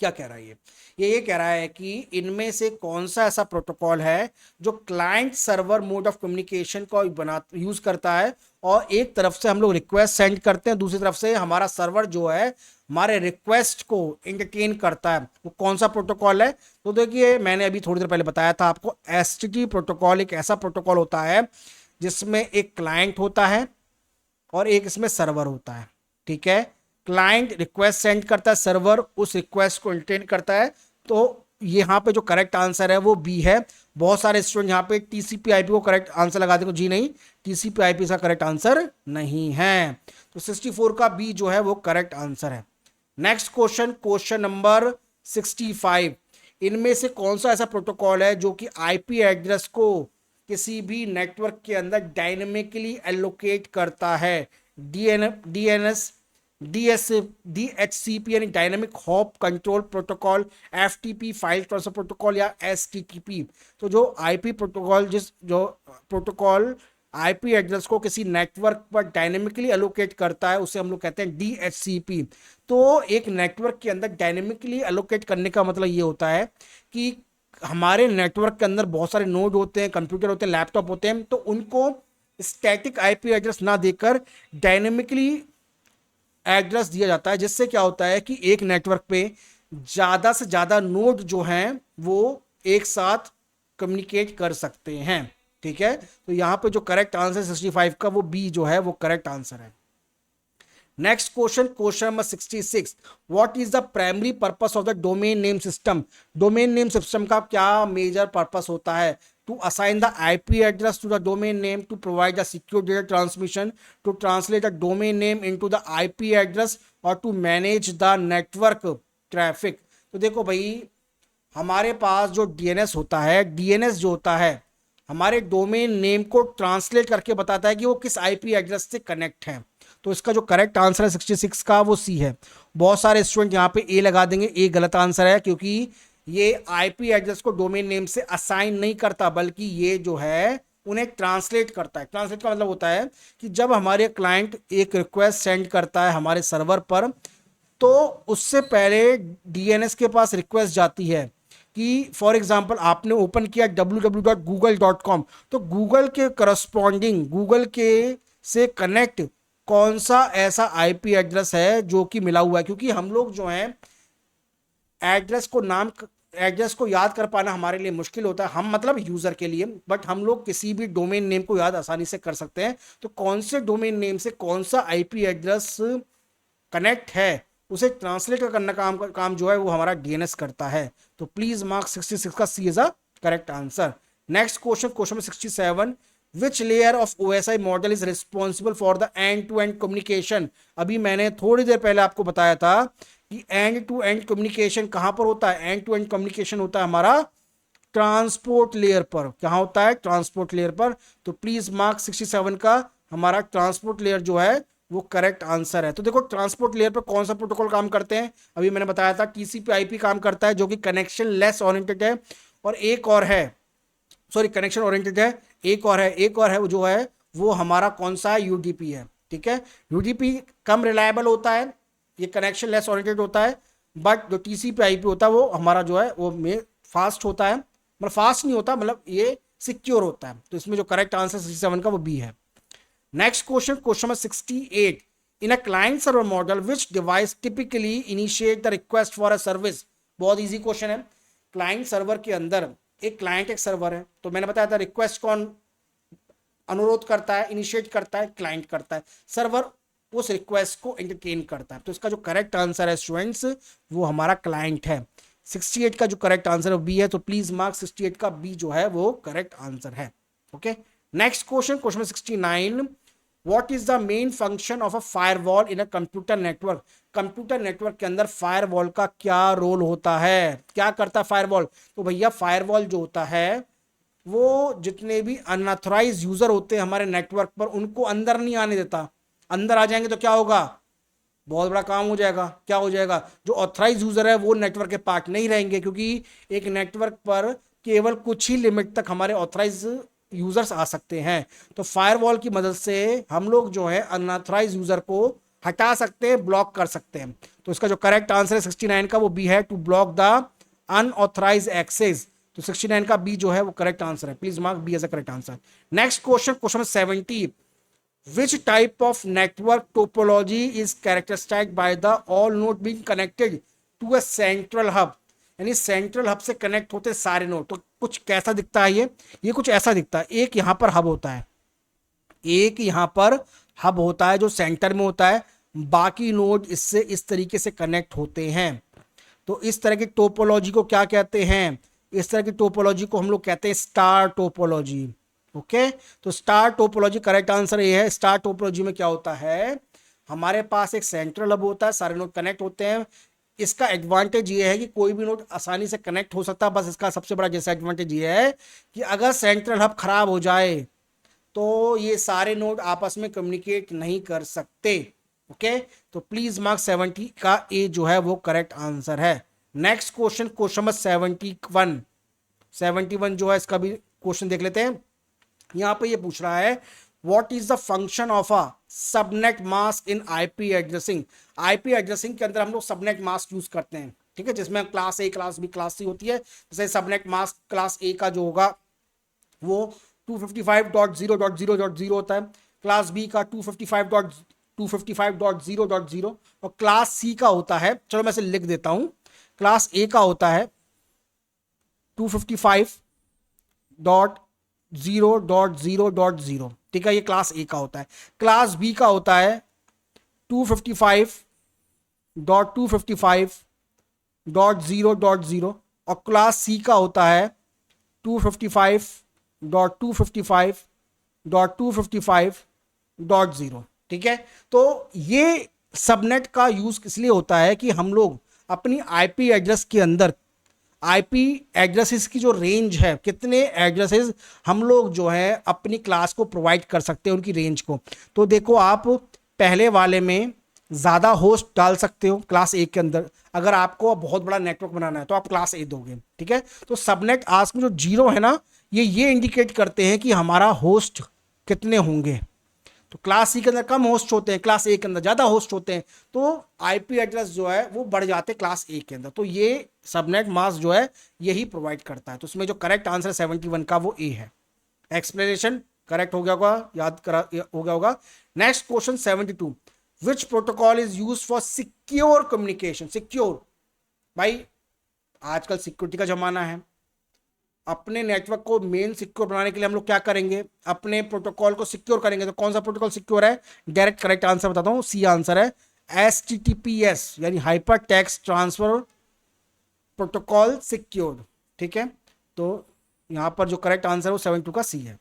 Speaker 1: क्या कह रहा है ये कह रहा है कि इनमें से कौन सा ऐसा प्रोटोकॉल है जो client server mode of communication को यूज करता है, और एक तरफ से हम लोग रिक्वेस्ट सेंड करते हैं, दूसरी तरफ से हमारा सर्वर जो है हमारे रिक्वेस्ट को एंटरटेन करता है। वो कौन सा प्रोटोकॉल है? तो देखिए मैंने अभी थोड़ी देर पहले बताया था आपको, एचटीटीपी प्रोटोकॉल एक ऐसा प्रोटोकॉल होता है जिसमें एक क्लाइंट होता है और एक इसमें सर्वर होता है। ठीक है, क्लाइंट रिक्वेस्ट सेंड करता है, सर्वर उस रिक्वेस्ट को एंटरटेन करता है। तो यहाँ पे जो करेक्ट आंसर है वो बी है। बहुत सारे स्टूडेंट यहाँ पे टीसीपी आईपी को करेक्ट आंसर लगा देंगे, जी नहीं, टीसीपी आईपी का करेक्ट आंसर नहीं है। तो 64 का बी जो है वो करेक्ट आंसर है। नेक्स्ट क्वेश्चन, क्वेश्चन नंबर 65, इनमें से कौन सा ऐसा प्रोटोकॉल है जो कि आईपी एड्रेस को किसी भी नेटवर्क के अंदर डायनेमिकली एलोकेट करता है? डीएनएस, डीएचसीपी यानी dynamic hop control protocol, FTP file transfer protocol, या एसटीटीपी। तो जो आईपी प्रोटोकॉल, जो प्रोटोकॉल आईपी एड्रेस को किसी नेटवर्क पर डायनेमिकली एलोकेट करता है उसे हम लोग कहते हैं डीएचसीपी। तो एक नेटवर्क के अंदर डायनेमिकली एलोकेट करने का मतलब ये होता है कि हमारे नेटवर्क के अंदर बहुत सारे नोड होते हैं, कंप्यूटर होते हैं, लैपटॉप होते हैं, तो उनको स्टैटिक आईपी एड्रेस ना देकर डायनेमिकली एड्रेस दिया जाता है, जिससे क्या होता है कि एक नेटवर्क पे ज़्यादा से ज़्यादा नोड जो हैं वो एक साथ कम्युनिकेट कर सकते हैं। ठीक है, तो यहाँ पे जो करेक्ट आंसर 65 का वो बी जो है वो करेक्ट आंसर है। Next question, question number 66, what is the primary purpose of the domain name system? Domain name system का क्या मेजर पर्पस होता है? To assign the IP address to the domain name, to provide the secure data transmission, to translate the domain name into the IP address, और to manage the network traffic. तो देखो भाई हमारे पास जो DNS होता है, डीएनएस जो होता है हमारे डोमेन नेम को ट्रांसलेट करके बताता है कि वो किस आईपी एड्रेस से कनेक्ट है। तो इसका जो करेक्ट आंसर है 66 का वो सी है। बहुत सारे स्टूडेंट यहाँ पे ए लगा देंगे, ए गलत आंसर है, क्योंकि ये आईपी एड्रेस को डोमेन नेम से असाइन नहीं करता, बल्कि ये जो है उन्हें ट्रांसलेट करता है। ट्रांसलेट का मतलब होता है कि जब हमारे क्लाइंट एक रिक्वेस्ट सेंड करता है हमारे सर्वर पर, तो उससे पहले डीएनएस के पास रिक्वेस्ट जाती है कि फॉर एग्जांपल आपने ओपन किया www.google.com, तो गूगल के करस्पॉन्डिंग, गूगल के से कनेक्ट कौन सा ऐसा आईपी एड्रेस है जो कि मिला हुआ है। क्योंकि हम लोग जो है एड्रेस को याद कर पाना हमारे लिए मुश्किल होता है, हम मतलब यूजर के लिए, बट हम लोग किसी भी डोमेन नेम को याद आसानी से कर सकते हैं। तो कौन से डोमेन नेम से कौन सा आईपी एड्रेस कनेक्ट है उसे ट्रांसलेट करना काम जो है वो हमारा डीएनएस करता है। तो प्लीज मार्क 66 का C is a correct answer. Next question, question 67, which layer of OSI model is responsible for the end to end communication? अभी मैंने थोड़ी देर पहले आपको बताया था कि एंड टू एंड कम्युनिकेशन कहां पर होता है। एंड टू एंड कम्युनिकेशन होता है हमारा ट्रांसपोर्ट लेयर पर। कहां होता है? ट्रांसपोर्ट लेयर पर। तो प्लीज मार्क 67 का हमारा ट्रांसपोर्ट लेयर जो है वो करेक्ट आंसर है। तो देखो ट्रांसपोर्ट लेयर पर कौन सा प्रोटोकॉल काम करते हैं, अभी मैंने बताया था टीसीपी आईपी काम करता है, जो कि कनेक्शन लेस ओरिएंटेड है, और एक और है, सॉरी कनेक्शन ओरिएंटेड है, एक और है वो जो है वो हमारा कौन सा है? यूडीपी है। ठीक है, यूडीपी कम रिलायबल होता है, ये कनेक्शन लेस ओरिएंटेड होता है, बट जो टीसीपी आईपी होता है वो हमारा जो है वो फास्ट होता है, मतलब फास्ट नहीं होता, मतलब ये सिक्योर होता है। तो इसमें जो करेक्ट आंसर 67 का वो बी है। Next question, question number 68, in a client server model which device typically initiate the request for a service? बहुत इजी क्वेश्चन है। क्लाइंट सर्वर के अंदर एक क्लाइंट एक सर्वर है, तो मैंने बताया था रिक्वेस्ट कौन अनुरोध करता है, इनिशिएट करता है, क्लाइंट करता है, सर्वर उस रिक्वेस्ट को एंटरटेन करता है। तो इसका जो करेक्ट आंसर है स्टूडेंट्स वो हमारा क्लाइंट है। 68 का जो करेक्ट आंसर है बी है। तो प्लीज मार्क 68 का बी जो है वो करेक्ट आंसर है। Okay, next question, question 69, what is the main function of a firewall in a computer network? Computer network के अंदर फायरवॉल का क्या रोल होता है, क्या करता है फायरवॉल? तो भैया फायरवॉल जो होता है वो जितने भी अनऑथराइज यूजर होते हैं हमारे नेटवर्क पर उनको अंदर नहीं आने देता। अंदर आ जाएंगे तो क्या होगा, बहुत बड़ा काम हो जाएगा। क्या हो जाएगा, जो ऑथराइज यूजर है वो नेटवर्क के पार्ट नहीं रहेंगे, क्योंकि एक नेटवर्क पर केवल कुछ ही लिमिट तक हमारे ऑथराइज यूजर्स आ सकते हैं। तो फायरवॉल की मदद से हम लोग जो है अनऑथराइज यूजर को हटा सकते हैं, ब्लॉक कर सकते हैं। तो इसका जो करेक्ट आंसर है 69 का वो बी है, to block the unauthorised access. तो 69 का बी जो है वो करेक्ट आंसर है। Please mark B as a correct answer. Next question, question 70, which type of network topology is characterized by the all node being connected to a central hub? यानी central hub से connect होते सारे node. तो कुछ कैसा दिखता है ये कुछ ऐसा दिखता है। एक यहां पर हब होता है, एक यहां पर हब होता है जो सेंटर में होता है, बाकी नोड इससे इस तरीके से कनेक्ट होते हैं। तो इस तरह की टोपोलॉजी को क्या कहते हैं? इस तरह की टोपोलॉजी को हम लोग कहते हैं स्टार टोपोलॉजी। ओके, तो स्टार टोपोलॉजी करेक्ट आंसर ये है। स्टार टोपोलॉजी में क्या होता है, हमारे पास एक सेंट्रल हब होता है, सारे नोड कनेक्ट होते हैं। इसका एडवांटेज ये है कि कोई भी नोड आसानी से कनेक्ट हो सकता है। बस इसका सबसे बड़ा डिसएडवांटेज ये है कि अगर सेंट्रल हब खराब हो जाए तो ये सारे नोड आपस में कम्युनिकेट नहीं कर सकते। ओके, तो प्लीज मार्क 70 का ए जो है वो करेक्ट आंसर है। नेक्स्ट क्वेश्चन, क्वेश्चन नंबर 71 जो है इसका भी क्वेश्चन देख लेते हैं। यहां पे ये पूछ रहा है what is the function of a subnet mask in IP addressing? IP addressing के अंदर हम लोग सबनेट मास्क यूज करते हैं, ठीक है, जिसमें class A, class B, class C होती है। जैसे सबनेट मास्क क्लास ए का जो होगा वो 255.0.0.0 होता है, क्लास बी का 255.0.0 और क्लास सी का होता है, चलो मैं इसे लिख देता हूं, क्लास ए का होता है 255.0.0.0, ठीक है, ये क्लास ए का होता है। क्लास बी का होता है 255.255.0.0 और क्लास सी का होता है 255.255.255.0, ठीक है। तो ये सबनेट का यूज इसलिए होता है कि हम लोग अपनी आईपी एड्रेस के अंदर आईपी एड्रेसेस की जो रेंज है, कितने एड्रेसेस हम लोग जो है अपनी क्लास को प्रोवाइड कर सकते हैं, उनकी रेंज को। तो देखो आप पहले वाले में ज़्यादा होस्ट डाल सकते हो क्लास ए के अंदर। अगर आपको बहुत बड़ा नेटवर्क बनाना है तो आप क्लास ए दोगे, ठीक है। तो सबनेट आस्क में जो जीरो है ना, ये इंडिकेट करते हैं कि हमारा होस्ट कितने होंगे। तो क्लास सी के अंदर कम होस्ट होते हैं, क्लास ए के अंदर ज़्यादा होस्ट होते हैं, तो आईपी एड्रेस जो है वो बढ़ जाते हैं क्लास ए के अंदर। तो ये सबनेट मास्क जो है यही प्रोवाइड करता है। तो उसमें जो करेक्ट आंसर 71 का वो ए है। एक्सप्लेनेशन करेक्ट हो गया होगा, याद करा हो गया होगा। Next question 72, which protocol is use for secure communication? Secure, भाई आजकल सिक्योरिटी का जमाना है, अपने नेटवर्क को मेन सिक्योर बनाने के लिए हम लोग क्या करेंगे, अपने प्रोटोकॉल को सिक्योर करेंगे। तो कौन सा प्रोटोकॉल सिक्योर है? डायरेक्ट करेक्ट आंसर बताता हूं, सी आंसर है, HTTPS यानी hyper text transfer protocol secured, ठीक है। तो यहां पर जो करेक्ट आंसर है वो 72 का सी है।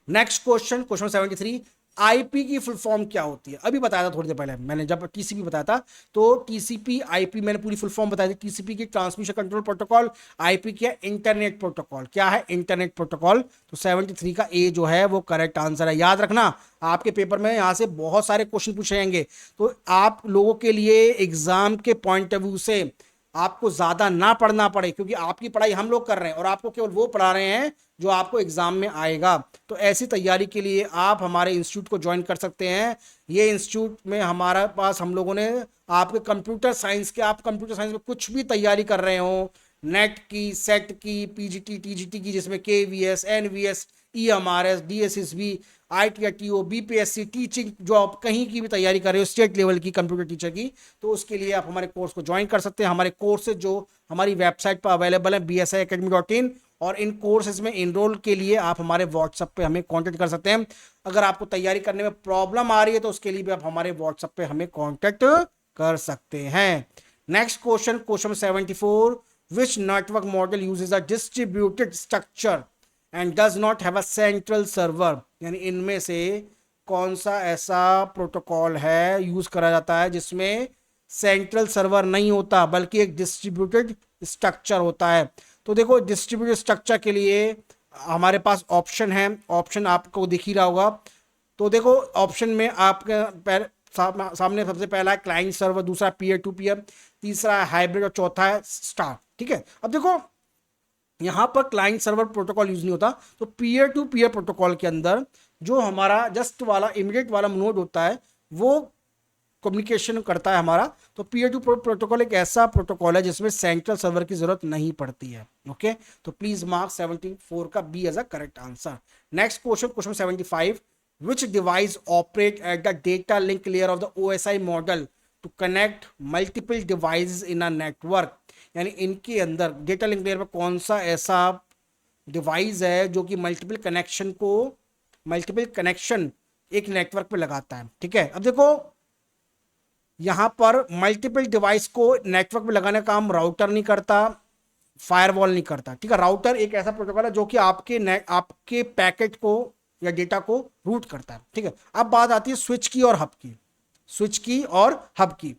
Speaker 1: नेक्स्ट क्वेश्चन, क्वेश्चन 73, आईपी की फुल फॉर्म क्या होती है? अभी बताया था थोड़ी देर पहले मैंने, जब टीसीपी बताया था तो टीसीपी आईपी मैंने पूरी फुल फॉर्म बताई थी। टीसीपी की ट्रांसमिशन कंट्रोल प्रोटोकॉल, आईपी क्या? Internet protocol. क्या है? Internet protocol. तो 73 का ए जो है वो करेक्ट आंसर है। याद रखना आपके पेपर में यहाँ से बहुत सारे क्वेश्चन पूछे जाएंगे, तो आप लोगों के लिए एग्जाम के पॉइंट ऑफ व्यू से आपको ज्यादा ना पढ़ना पड़े, क्योंकि आपकी पढ़ाई हम लोग कर रहे हैं और आपको केवल वो पढ़ा रहे हैं जो आपको एग्जाम में आएगा। तो ऐसी तैयारी के लिए आप हमारे इंस्टीट्यूट को ज्वाइन कर सकते हैं। ये इंस्टीट्यूट में हमारे पास हम लोगों ने आपके कंप्यूटर साइंस के, आप कंप्यूटर साइंस में कुछ भी तैयारी कर रहे हो, नेट की, सेट की, पीजीटी, टीजीटी की, जिसमें KVS, NVS, EMRS, DSSB, ITO, BPSC, teaching job, कहीं की भी तैयारी कर रहे हो स्टेट लेवल की कंप्यूटर टीचर की, तो उसके लिए आप हमारे कोर्स को ज्वाइन कर सकते हैं। हमारे कोर्सेज जो हमारी वेबसाइट पर अवेलेबल है bsiacademy.in, और इन कोर्सेज में इनरोल के लिए आप हमारे व्हाट्सएप पे हमें कांटेक्ट कर सकते हैं। अगर आपको तैयारी करने में प्रॉब्लम आ रही है तो उसके लिए भी आप हमारे व्हाट्सएप पे हमें कांटेक्ट कर सकते हैं। Next question, question 74, which network model uses a distributed structure and does not have a central server? यानी इनमें से कौन सा ऐसा प्रोटोकॉल है यूज करा जाता है जिसमें सेंट्रल सर्वर नहीं होता बल्कि एक डिस्ट्रीब्यूटेड स्ट्रक्चर होता है? तो देखो, डिस्ट्रीब्यूटेड स्ट्रक्चर के लिए हमारे पास ऑप्शन है, ऑप्शन आपको दिख ही रहा होगा। तो देखो, ऑप्शन में आपके सामने सबसे पहला है क्लाइंट सर्वर, दूसरा पीयर टू पीयर, तीसरा है हाइब्रिड और चौथा है स्टार। ठीक है, अब देखो यहां पर क्लाइंट सर्वर प्रोटोकॉल यूज नहीं होता, तो पीयर टू पीयर प्रोटोकॉल के अंदर जो हमारा जस्ट वाला इमीडिएट वाला नोड होता है वो कम्युनिकेशन करता है हमारा। तो पीयर टू प्रोटोकॉल एक ऐसा प्रोटोकॉल है जिसमें सेंट्रल सर्वर की जरूरत नहीं पड़ती है। ओके, तो प्लीज मार्क 74 का B as a correct answer. Next question, question 75, which device operate at the data link layer of the OSI model to connect multiple devices in a network? यानी इनके अंदर डेटा लिंक लेयर में कौन सा ऐसा device है जो कि मल्टीपल कनेक्शन एक नेटवर्क पे लगाता है? ठीक है, अब देखो यहां पर मल्टीपल डिवाइस को नेटवर्क पे लगाने का काम राउटर नहीं करता, फायरवॉल नहीं करता। ठीक है, राउटर एक ऐसा प्रोटोकॉल है जो कि आपके पैकेट को या डेटा को रूट करता है। ठीक है, अब बात आती है स्विच की और हब की, स्विच की और हब की।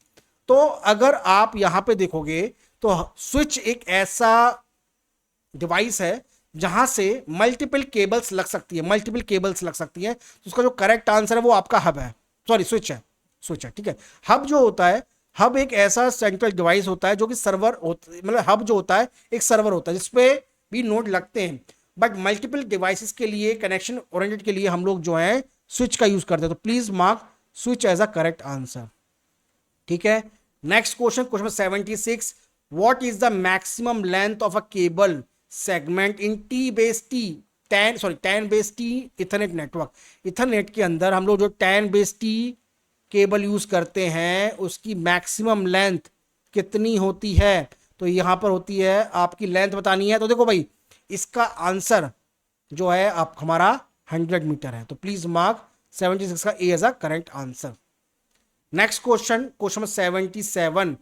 Speaker 1: तो अगर आप यहां पे देखोगे तो स्विच एक ऐसा डिवाइस है जहां से मल्टीपल केबल्स लग सकती है, तो उसका जो करेक्ट आंसर है वो आपका हब है, सॉरी स्विच है। ठीक है, हब जो होता है, हब एक ऐसा सेंट्रल डिवाइस होता है जो कि सर्वर मतलब हब जो होता है एक सर्वर होता है जिसपे भी नोड लगते हैं, बट मल्टीपल डिवाइसेस के लिए कनेक्शन ओरिएंटेड के लिए हम लोग जो है स्विच का यूज करते हैं। तो please mark switch as a correct answer. ठीक है, next question, question 76, what is the maximum length of a cable segment in T base T 10 base T Ethernet network? Ethernet के अंदर हम लोग जो 10 बेस टी केबल यूज करते हैं उसकी मैक्सिमम लेंथ कितनी होती है? तो यहां पर होती है, आपकी लेंथ बतानी है। तो देखो भाई, इसका आंसर जो है आप हमारा 100 मीटर है। तो प्लीज मार्क 76 का A as a correct answer. Next question, question 77,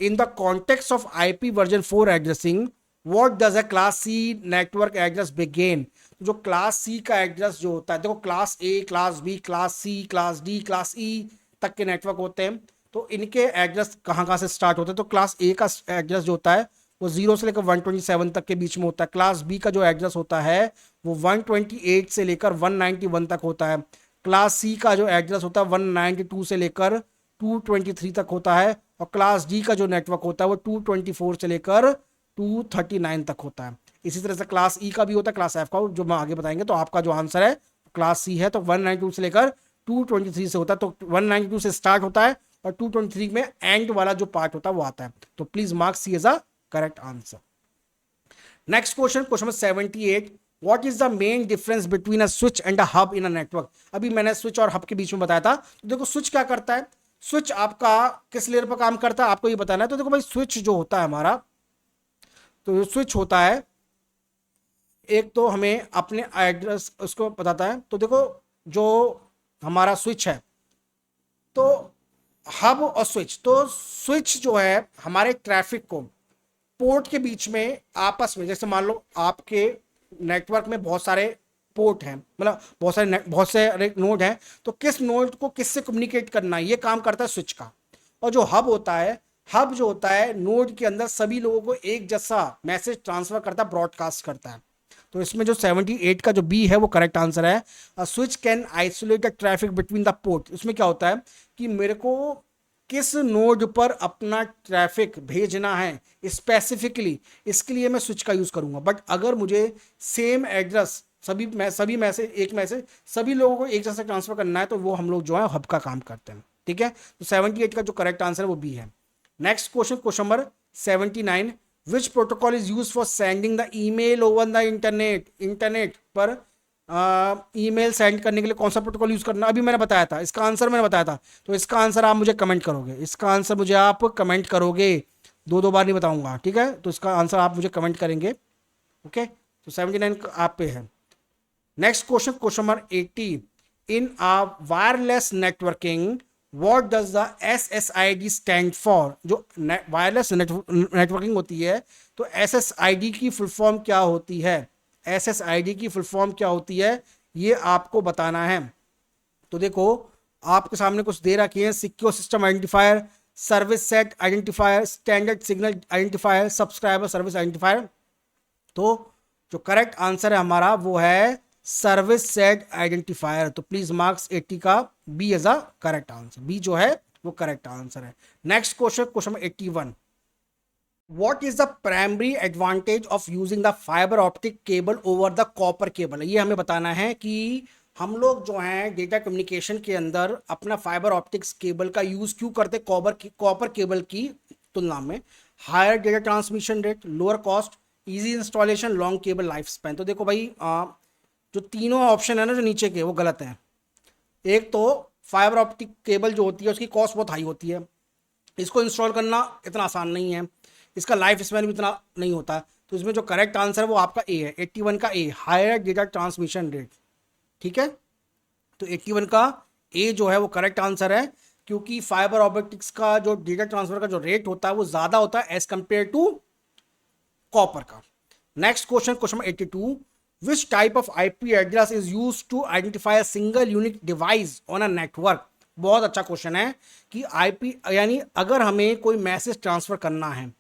Speaker 1: in the context of IP version 4 addressing what does a class C network address begin? जो क्लास सी का एड्रेस जो होता है, देखो class A, class B, class C, class D, class E तक के network होते हैं, तो इनके एड्रेस कहाँ से स्टार्ट होते हैं? तो क्लास ए का एड्रेस जो होता है वो 0 से लेकर 127 तक के बीच में होता है। क्लास बी का जो एड्रेस होता है वो 128 से लेकर 191 तक होता है। क्लास सी का जो एड्रेस होता है 192 से लेकर 223 तक होता है, और क्लास डी का जो नेटवर्क होता है वो 224 से लेकर 239 तक होता है। इसी तरह से क्लास ई का भी होता है, क्लास एफ का, जो मैं आगे बताएंगे। तो आपका जो आंसर है क्लास सी है, तो 192 से लेकर 223 से होता है। तो 192 से स्टार्ट होता है और 223 में एंड वाला जो पार्ट होता है वो आता है। तो please mark C as a correct answer. Next question, question 78, what is the main difference between a switch and a hub in a network? अभी मैंने स्विच और हब के बीच में बताया था। तो देखो स्विच क्या करता है, स्विच आपका किस लेयर पर काम करता है आपको ये बताना है। तो देखो भाई, स्विच जो होता है हमारा, तो स्विच होता है एक तो हमें अपने एड्रेस उसको बताता है। तो देखो जो हमारा स्विच है, तो हब और स्विच, तो स्विच जो है हमारे ट्रैफिक को पोर्ट के बीच में आपस में, जैसे मान लो आपके नेटवर्क में बहुत सारे पोर्ट हैं, मतलब बहुत सारे नोड हैं, तो किस नोड को किससे कम्युनिकेट करना है ये काम करता है स्विच का। और जो हब होता है, हब जो होता है नोड के अंदर सभी लोगों को एक जैसा मैसेज ट्रांसफर करता है, ब्रॉडकास्ट करता है। तो इसमें जो 78 का जो बी है वो करेक्ट आंसर है। Switch can isolate the traffic between the port. इसमें क्या होता है कि मेरे को किस नोड पर अपना ट्रैफिक भेजना है स्पेसिफिकली, इसके लिए मैं स्विच का यूज करूंगा। बट अगर मुझे सेम एड्रेस सभी मैसेज सभी लोगों को एक जैसा ट्रांसफर करना है, तो वो हम लोग जो है हब का काम करते हैं। ठीक है, तो 78 का जो करेक्ट आंसर है वो बी है। Next question, question number 79, which protocol is use for sending the email over the internet पर ईमेल सेंड करने के लिए कौन सा प्रोटोकॉल यूज करना? अभी मैंने बताया था, इसका आंसर मैंने बताया था। तो इसका आंसर आप मुझे कमेंट करोगे, इसका आंसर मुझे आप कमेंट करोगे, दो बार नहीं बताऊंगा। ठीक है, तो इसका आंसर आप मुझे कमेंट करेंगे। ओके, तो 79 आप पे है। Next question, question number 80, in a wireless networking what does the SSID stand for? जो वायरलेस नेटवर्किंग होती है, तो SSID की फुल फॉर्म क्या होती है? SSID की फुल फॉर्म क्या होती है ये आपको बताना है। तो देखो आपके सामने कुछ दे रखी है, secure system identifier, service set identifier, standard signal identifier, subscriber service identifier. तो जो करेक्ट आंसर है हमारा वो है सर्विस सेट आइडेंटिफायर। तो प्लीज मार्क्स 80 का B as a correct answer, B जो है वो करेक्ट आंसर है। Next question, question 81, What is the primary advantage of using the fiber optic cable over the copper cable? ये हमें बताना है कि हम लोग जो हैं डेटा कम्युनिकेशन के अंदर अपना फाइबर ऑप्टिक्स केबल का यूज़ क्यों करते कॉपर केबल की तुलना में। Higher data transmission rate, lower cost, easy installation, long cable life span. तो देखो भाई जो तीनों ऑप्शन है ना जो नीचे के, वो गलत हैं। एक तो फाइबर ऑप्टिक केबल जो होती है उसकी कॉस्ट बहुत हाई होती है, इसको इंस्टॉल करना इतना आसान नहीं है, इसका लाइफ स्पैन भी इतना नहीं होता। तो इसमें जो करेक्ट आंसर है वो आपका ए है, 81 का ए, हायर डेटा ट्रांसमिशन रेट। ठीक है, तो 81 का ए जो है वो करेक्ट आंसर है, क्योंकि फाइबर ऑप्टिक्स का जो डेटा ट्रांसफर का जो रेट होता है वो ज़्यादा होता है एज कंपेयर टू कॉपर का। Next question, question 82, which type of IP address is use to identify a single unique device on a network. बहुत अच्छा क्वेश्चन है कि आईपी यानी अगर हमें कोई मैसेज ट्रांसफर करना है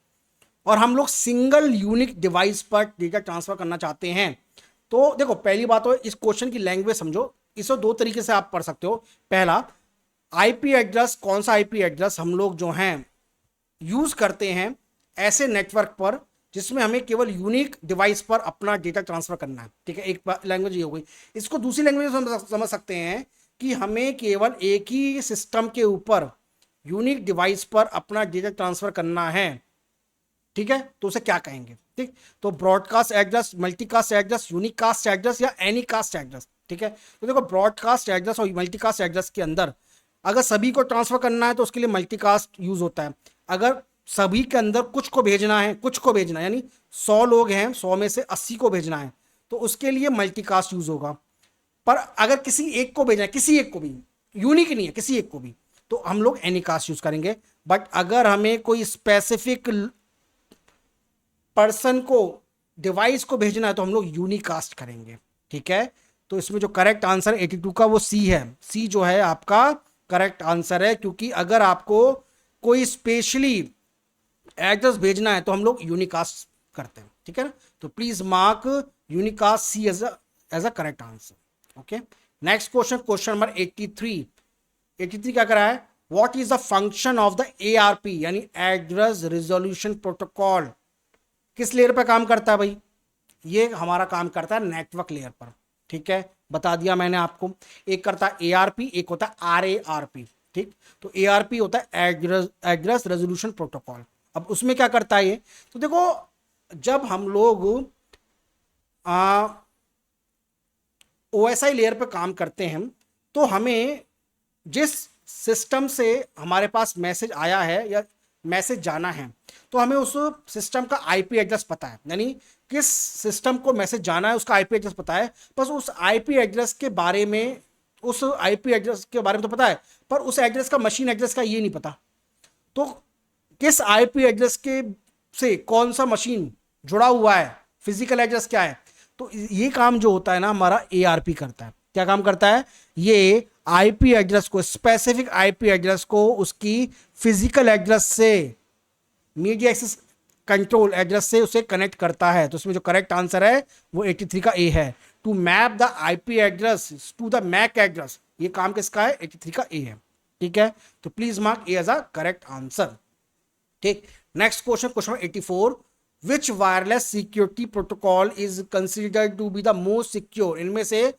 Speaker 1: और हम लोग सिंगल यूनिक डिवाइस पर डेटा ट्रांसफर करना चाहते हैं, तो देखो पहली बात तो इस क्वेश्चन की लैंग्वेज समझो। इसे दो तरीके से आप पढ़ सकते हो। पहला, आईपी एड्रेस, कौन सा आईपी एड्रेस हम लोग जो हैं यूज करते हैं ऐसे नेटवर्क पर जिसमें हमें केवल यूनिक डिवाइस पर अपना डेटा ट्रांसफर करना है। ठीक है, एक लैंग्वेज ये हो गई। इसको दूसरी लैंग्वेज में समझ सकते हैं कि हमें केवल एक ही सिस्टम के ऊपर यूनिक डिवाइस पर अपना डेटा ट्रांसफर करना है। ठीक है, तो उसे क्या कहेंगे। ठीक, तो broadcast address, multicast address, unicast address या एनी कास्ट एड्रेस। ठीक है, तो देखो ब्रॉडकास्ट एड्रेस और मल्टीकास्ट एड्रेस के अंदर अगर सभी को ट्रांसफर करना है तो उसके लिए मल्टीकास्ट यूज होता है। अगर सभी के अंदर कुछ को भेजना है, यानी 100 लोग हैं, 100 में से 80 को भेजना है, तो उसके लिए मल्टीकास्ट यूज होगा। पर अगर किसी एक को भेजना है, किसी एक को भी, यूनिक नहीं है, किसी एक को भी, तो हम लोग एनी कास्ट यूज करेंगे। बट अगर हमें कोई स्पेसिफिक पर्सन को, डिवाइस को भेजना है तो हम लोग यूनिकास्ट करेंगे। ठीक है, तो इसमें जो करेक्ट आंसर 82 का वो सी है। सी जो है आपका करेक्ट आंसर है, क्योंकि अगर आपको कोई स्पेशली एड्रेस भेजना है तो हम लोग यूनिकास्ट करते हैं। ठीक है ना, तो please mark unicast C as a correct answer. Okay, next question, question number 83। 83 क्या करा है, what is the function of the ARP यानी एड्रेस रिजोल्यूशन प्रोटोकॉल। किस लेयर पर काम करता है भाई, ये हमारा काम करता है नेटवर्क लेयर पर। ठीक है, बता दिया मैंने आपको। एक करता है एआरपी, एक होता है आरएआरपी। ठीक, तो एआरपी होता है एड्रेस रेजोल्यूशन प्रोटोकॉल। अब उसमें क्या करता है ये, तो देखो जब हम लोग ओएसआई लेयर पर काम करते हैं तो हमें जिस सिस्टम से हमारे पास मैसेज आया है या मैसेज जाना है तो हमें उस सिस्टम का आईपी एड्रेस पता है, यानी किस सिस्टम को मैसेज जाना है उसका आईपी एड्रेस पता है। बस उस आईपी एड्रेस के बारे में, उस आईपी एड्रेस के बारे में तो पता है, पर उस एड्रेस का, मशीन एड्रेस का ये नहीं पता। तो किस आईपी एड्रेस के से कौन सा मशीन जुड़ा हुआ है, फिजिकल एड्रेस क्या है, तो ये काम जो होता है ना हमारा एआरपी करता है। क्या काम करता है, ये आईपी एड्रेस को, स्पेसिफिक आईपी एड्रेस को उसकी फिजिकल एड्रेस से, मीडिया एक्सेस कंट्रोल एड्रेस से उसे कनेक्ट करता है। तो इसमें जो करेक्ट आंसर है वो 83 का ए है, to map the IP address to the MAC address. ये काम किसका है, 83 का ए है। ठीक है, तो please mark A as a correct answer. ठीक, next question, question 84, which wireless security protocol is considered to be the most secure. इनमें से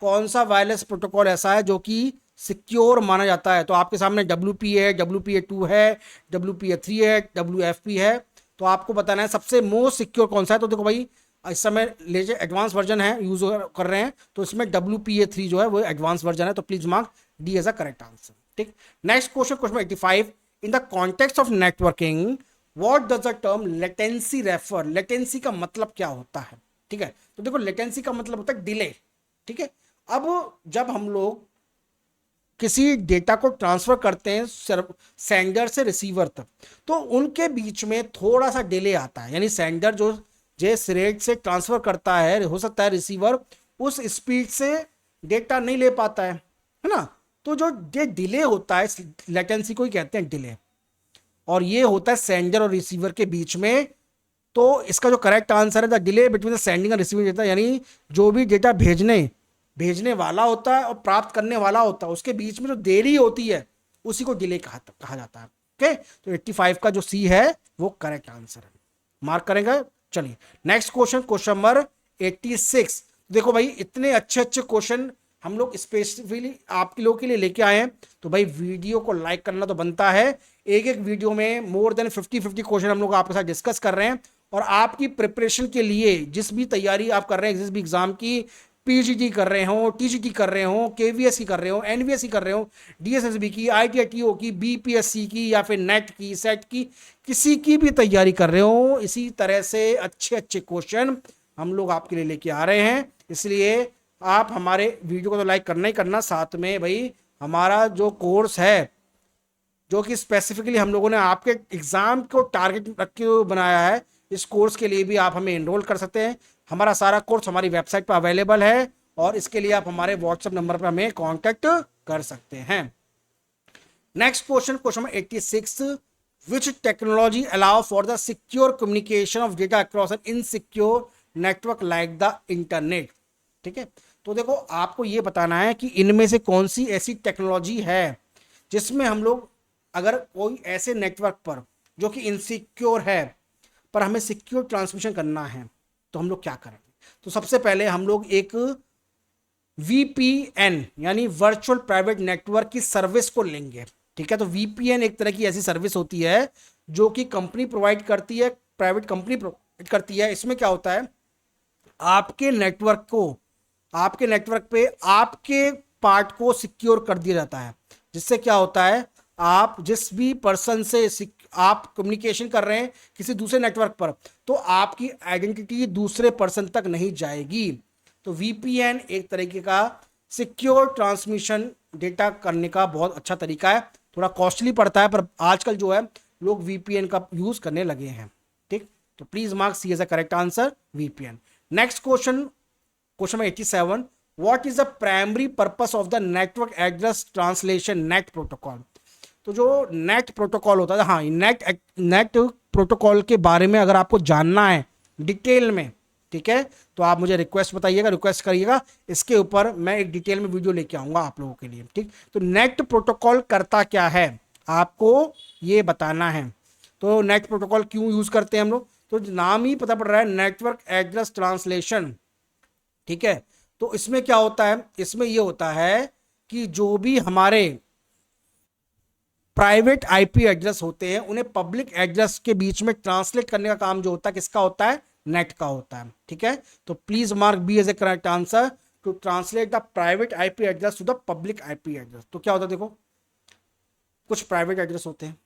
Speaker 1: कौन सा वायरलेस प्रोटोकॉल ऐसा है जो कि सिक्योर माना जाता है। तो आपके सामने WPA है, WPA2 है, WPA3 है, WFP है। तो आपको बताना है सबसे मोस्ट सिक्योर कौन सा है। तो देखो भाई इस समय लेटेस्ट एडवांस वर्जन है, यूज कर रहे हैं, तो इसमें WPA3 जो है वो एडवांस वर्जन है। तो please mark D as a correct answer. ठीक, next question, question 85, in the context of networking what does the term latency refer. Latency का मतलब क्या होता है। ठीक है, तो देखो लेटेंसी का मतलब होता है डिले। ठीक है, अब जब हम लोग किसी डेटा को ट्रांसफर करते हैं सेंडर से रिसीवर तक, तो उनके बीच में थोड़ा सा डिले आता है, यानी सेंडर जो जिस रेट से ट्रांसफर करता है, हो सकता है रिसीवर उस स्पीड से डेटा नहीं ले पाता है ना, तो जो ये डिले होता है, लेटेंसी को ही कहते हैं डिले, और ये होता है सेंडर और रिसीवर के बीच में। तो इसका जो करेक्ट आंसर है the delay between the sending और रिसीविंग डेटा, यानी जो भी डेटा भेजने वाला होता है और प्राप्त करने वाला होता है उसके बीच में जो देरी होती है उसी को डिले कहा जाता है। ओके, तो 85 का जो सी है वो करेक्ट आंसर है, मार्क करेंगे। चलिए नेक्स्ट क्वेश्चन, क्वेश्चन नंबर 86। देखो भाई इतने अच्छे अच्छे क्वेश्चन हम लोग स्पेसिफिकली आप लोगों के लिए लेके आए हैं, तो भाई वीडियो को लाइक करना तो बनता है। एक एक वीडियो में मोर देन 50 क्वेश्चन हम लोग आपके साथ डिस्कस कर रहे हैं, और आपकी प्रिपरेशन के लिए जिस भी तैयारी आप कर रहे हैं, जिस भी एग्जाम की, पीजीटी कर रहे हो, टीजीटी कर रहे हो, केवीएस की कर रहे हो, एनवीएस की कर रहे हो, डीएसएसबी की, आईटीआईटीओ की, बीपीएससी की, या फिर नेट की, सेट की, किसी की भी तैयारी कर रहे हो, इसी तरह से अच्छे अच्छे क्वेश्चन हम लोग आपके लिए लेके आ रहे हैं। इसलिए आप हमारे वीडियो को तो लाइक करना ही करना, साथ में भाई हमारा जो कोर्स है जो कि स्पेसिफिकली हम लोगों ने आपके एग्जाम को टारगेट रख के बनाया है, इस कोर्स के लिए भी आप हमें एनरोल कर सकते हैं। हमारा सारा कोर्स हमारी वेबसाइट पर अवेलेबल है, और इसके लिए आप हमारे व्हाट्सएप नंबर पर हमें कांटेक्ट कर सकते हैं। Next question, question number 86, which technology allow for the secure communication of data across N insecure network like the internet. ठीक है, तो देखो आपको ये बताना है कि इनमें से कौन सी ऐसी टेक्नोलॉजी है जिसमें हम लोग अगर कोई ऐसे नेटवर्क पर जो कि इनसिक्योर है पर हमें सिक्योर ट्रांसमिशन करना है तो हम लोग क्या करेंगे। तो सबसे पहले हम लोग एक VPN यानी वर्चुअल प्राइवेट नेटवर्क की सर्विस को लेंगे। ठीक है, तो VPN एक तरह की ऐसी सर्विस होती है जो कि कंपनी प्रोवाइड करती है, प्राइवेट कंपनी प्रोवाइड करती है। इसमें क्या होता है, आपके नेटवर्क पे आपके पार्ट को सिक्योर कर दिया जाता है, जिससे क्या होता है, आप जिस भी पर्सन से आप कम्युनिकेशन कर रहे हैं किसी दूसरे नेटवर्क पर, तो आपकी आइडेंटिटी दूसरे पर्सन तक नहीं जाएगी। तो VPN एक तरीके का सिक्योर ट्रांसमिशन डेटा करने का बहुत अच्छा तरीका है। थोड़ा कॉस्टली पड़ता है, पर आजकल जो है लोग VPN का यूज करने लगे हैं। ठीक, तो please mark C as a correct answer VPN। Next question, question 87, what is the primary purpose of the network address translation NAT protocol. तो जो नेट प्रोटोकॉल होता है, हाँ, नेट प्रोटोकॉल के बारे में अगर आपको जानना है डिटेल में, ठीक है, तो आप मुझे रिक्वेस्ट करिएगा, इसके ऊपर मैं एक डिटेल में वीडियो लेके आऊंगा आप लोगों के लिए। ठीक, तो नेट प्रोटोकॉल करता क्या है आपको ये बताना है। तो नेट प्रोटोकॉल क्यों यूज करते हैं हम लोग, तो नाम ही पता पड़ रहा है, नेटवर्क एड्रेस ट्रांसलेशन। ठीक है, तो इसमें क्या होता है, इसमें ये होता है कि जो भी हमारे प्राइवेट आईपी एड्रेस होते हैं उन्हें पब्लिक एड्रेस के बीच में ट्रांसलेट करने का काम जो होता है किसका होता है, नेट का होता है। ठीक है, तो please mark B as a correct answer, to translate the private IP address to the public IP address. तो क्या होता है, देखो कुछ प्राइवेट एड्रेस होते हैं,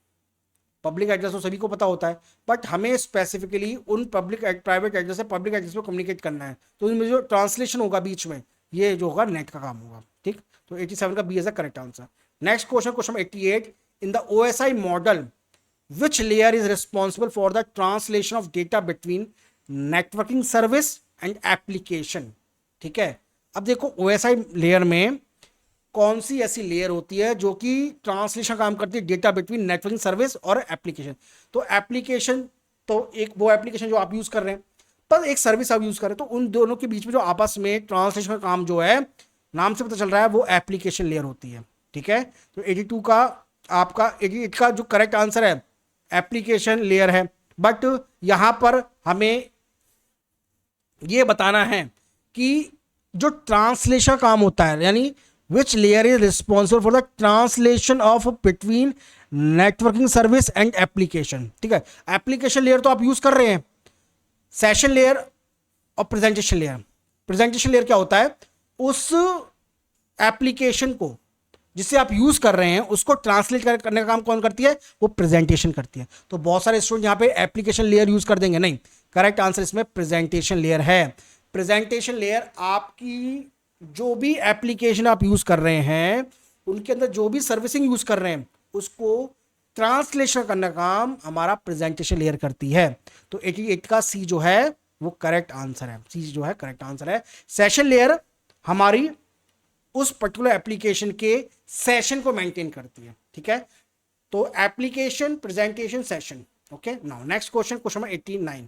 Speaker 1: पब्लिक एड्रेस तो सभी को पता होता है, बट हमें स्पेसिफिकली उन प्राइवेट एड्रेस से पब्लिक एड्रेस में कम्युनिकेट करना है, तो इनमें जो ट्रांसलेशन होगा बीच में, ये जो होगा नेट का काम होगा। ठीक, तो 87 का B is the correct answer. Next question, question 88, in the OSI model which layer is responsible for the translation of data between networking service and application। ठीक है, अब देखो OSI लेयर में कौन सी ऐसी लेयर होती है जो कि ट्रांसलेशन काम करती है डेटा बिटवीन नेटवर्किंग सर्विस और एप्लीकेशन। तो एप्लीकेशन तो एक वो एप्लीकेशन जो आप यूज कर रहे हैं, पर एक सर्विस आप यूज कर रहे हैं, तो उन दोनों के बीच में जो आपस में ट्रांसलेशन का काम जो है, नाम से पता चल रहा है, वो एप्लीकेशन लेयर होती है। ठीक है, तो 82 का आपका 88 का जो करेक्ट आंसर है एप्लीकेशन लेयर है, बट यहां पर हमें यह बताना है कि जो ट्रांसलेशन काम होता है, यानी which layer is responsible for the translation of between networking service and application. ठीक है, एप्लीकेशन लेयर तो आप यूज कर रहे हैं, सेशन लेयर और प्रेजेंटेशन लेयर। प्रेजेंटेशन लेयर क्या होता है, उस एप्लीकेशन को जिसे आप यूज कर रहे हैं उसको ट्रांसलेट करने का काम कौन करती है, वो प्रेजेंटेशन करती है। तो बहुत सारे स्टूडेंट यहां पे एप्लीकेशन लेयर यूज कर देंगे, नहीं, करेक्ट आंसर इसमें प्रेजेंटेशन लेयर है। प्रेजेंटेशन लेयर आपकी जो भी एप्लीकेशन आप यूज कर रहे हैं उनके अंदर जो भी सर्विसिंग यूज कर रहे हैं उसको ट्रांसलेशन करने का काम हमारा प्रेजेंटेशन लेयर करती है। तो 88 का सी जो है वो करेक्ट आंसर है, सी जो है करेक्ट आंसर है। सेशन लेयर हमारी उस पर्टिकुलर एप्लीकेशन के सेशन को मेंटेन करती है, ठीक है। तो application presentation session. Okay, now next question, question number 89,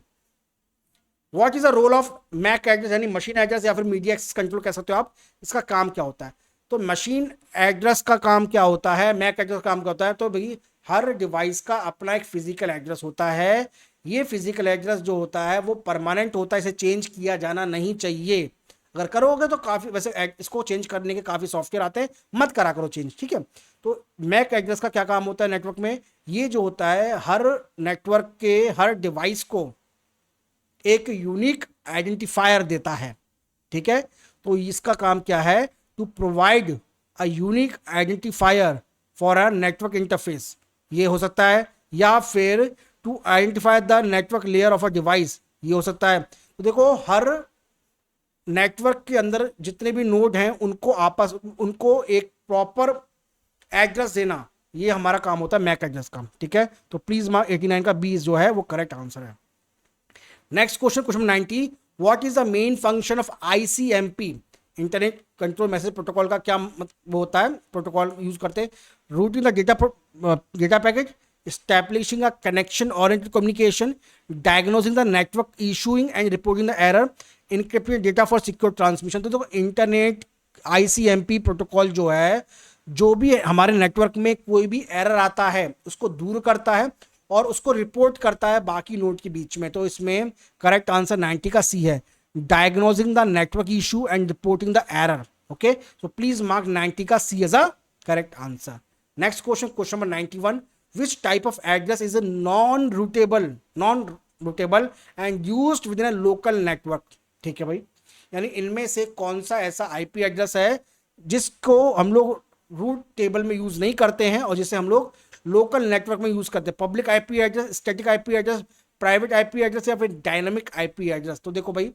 Speaker 1: what is the role of MAC address, यानी मशीन एड्रेस या फिर मीडिया एक्सेस कंट्रोल कह सकते हो आप, इसका काम क्या होता है। तो मशीन एड्रेस का काम क्या होता है, मैक एड्रेस का काम क्या होता है, तो भाई हर डिवाइस का अपना एक फिजिकल एड्रेस होता है। ये फिजिकल एड्रेस जो होता है वो परमानेंट होता है, इसे चेंज किया जाना नहीं चाहिए। अगर करोगे तो काफी, वैसे इसको चेंज करने के काफी सॉफ्टवेयर आते हैं, मत करा करो चेंज, ठीक है। तो मैक एड्रेस का क्या काम होता है नेटवर्क में, ये जो होता है हर नेटवर्क के हर डिवाइस को एक यूनिक आइडेंटिफायर देता है, ठीक है। तो इसका काम क्या है, to provide a unique identifier for a network interface, ये हो सकता है, या फिर to identify the network layer of a device, ये हो सकता है। तो देखो हर नेटवर्क के अंदर जितने भी नोड हैं उनको एक प्रॉपर एड्रेस देना, ये हमारा काम होता है मैक एड्रेस का, ठीक है। तो प्लीज मार्क 89 का 20 जो है वो करेक्ट आंसर है। Next question, question 90, what is the main function of ICMP, internet control message protocol का क्या वो होता है, प्रोटोकॉल यूज करते हैं, routing the data packet, establishing a connection oriented communication, diagnosing the network, issuing and reporting the error, encrypting data for secure transmission। तो देखो internet ICMP protocol जो है, जो भी हमारे नेटवर्क में कोई भी एरर आता है उसको दूर करता है और उसको रिपोर्ट करता है बाकी नोड के बीच में। तो इसमें करेक्ट आंसर 90 का सी है, diagnosing the network issue and reporting the error. Okay, so please mark 90 का C as a correct answer. Next question, question number 91, which type of address is a non-routable and used within a local network। ठीक है भाई, यानी इनमें से कौन सा ऐसा आईपी एड्रेस है जिसको हम लोग रूट टेबल में यूज नहीं करते हैं और जिसे हम लोग लोकल नेटवर्क में यूज करते हैं। Public IP address, static IP address, private IP address या फिर डायनामिक आईपी एड्रेस। तो देखो भाई,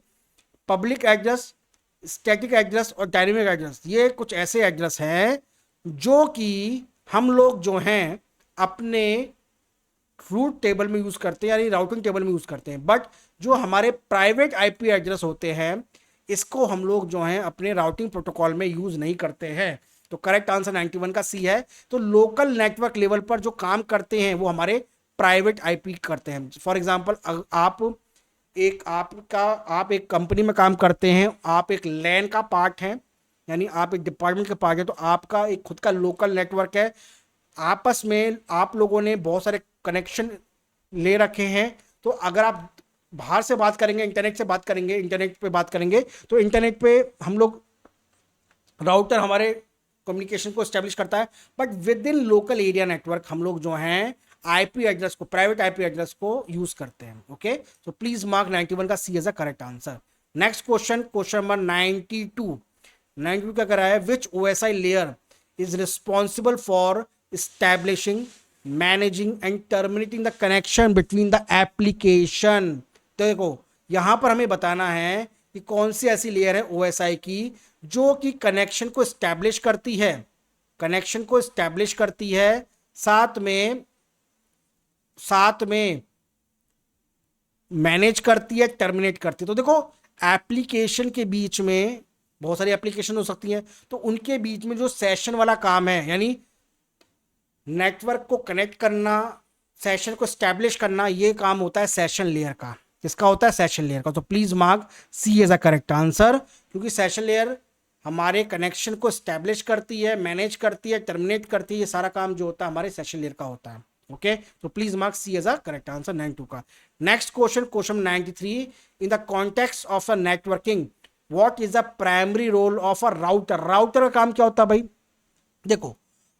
Speaker 1: पब्लिक एड्रेस, स्टैटिक एड्रेस और डायनामिक एड्रेस, ये कुछ ऐसे एड्रेस हैं जो कि हम लोग जो हैं अपने रूट टेबल में यूज करते हैं, यानी राउटिंग टेबल में यूज करते हैं। बट जो हमारे प्राइवेट आईपी एड्रेस होते हैं इसको हम लोग जो हैं अपने राउटिंग प्रोटोकॉल में यूज नहीं करते हैं। तो करेक्ट आंसर 91 का सी है। तो लोकल नेटवर्क लेवल पर जो काम करते हैं वो हमारे प्राइवेट आईपी करते हैं। फॉर एग्जांपल, आप एक कंपनी में काम करते हैं, आप एक लैन का पार्ट हैं, यानी आप एक डिपार्टमेंट के पार्ट है, तो आपका एक खुद का लोकल नेटवर्क है। आपस में आप लोगों ने बहुत सारे कनेक्शन ले रखे हैं। तो अगर आप बाहर से बात करेंगे, इंटरनेट से बात करेंगे, इंटरनेट पे बात करेंगे, तो इंटरनेट पे हम लोग राउटर हमारे कम्युनिकेशन को एस्टेब्लिश करता है। But within local area network हम लोग जो हैं आईपी एड्रेस को, प्राइवेट आईपी एड्रेस को यूज करते हैं। ओके, सो प्लीज मार्क 91 का C as a correct answer. Next question, question number 92 क्या कर रहा है, which OSI layer is responsible for establishing, managing and terminating the connection between the application। तो देखो यहां पर हमें बताना है कि कौन सी ऐसी लेयर है OSI की जो कि कनेक्शन को स्टैब्लिश करती है, साथ में मैनेज करती है, टर्मिनेट करती है। तो देखो एप्लीकेशन के बीच में बहुत सारी एप्लीकेशन हो सकती हैं, तो उनके बीच में जो सेशन वाला काम है, यानी नेटवर्क को कनेक्ट करना, सेशन को स्टैब्लिश करना, ये काम होता है सेशन लेयर का। किसका होता है, सेशन लेयर का। तो please mark C as a correct answer, क्योंकि सेशन लेयर हमारे कनेक्शन को स्टैब्लिश करती है, मैनेज करती है, टर्मिनेट करती है, ये सारा काम जो होता है हमारे सेशन लेयर का होता है। ओके, तो please mark C as a correct answer 92 का। Next question, question 93, in the context of a networking what is the primary role of a router. Router का काम क्या होता है भाई, देखो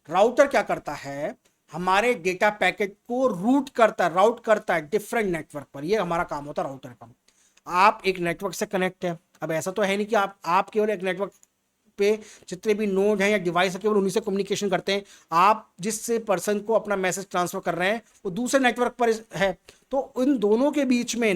Speaker 1: राउटर क्या करता है, हमारे डेटा पैकेट को राउट करता है डिफरेंट नेटवर्क पर। ये हमारा काम होता है राउटर का। आप एक नेटवर्क से कनेक्ट है, अब ऐसा तो है नहीं कि आप केवल एक नेटवर्क पे जितने भी नोड हैं या डिवाइस है केवल उन्हीं से कम्युनिकेशन करते हैं। आप जिससे पर्सन को अपना मैसेज ट्रांसफर कर रहे हैं वो दूसरे नेटवर्क पर है। तो इन दोनों के बीच में,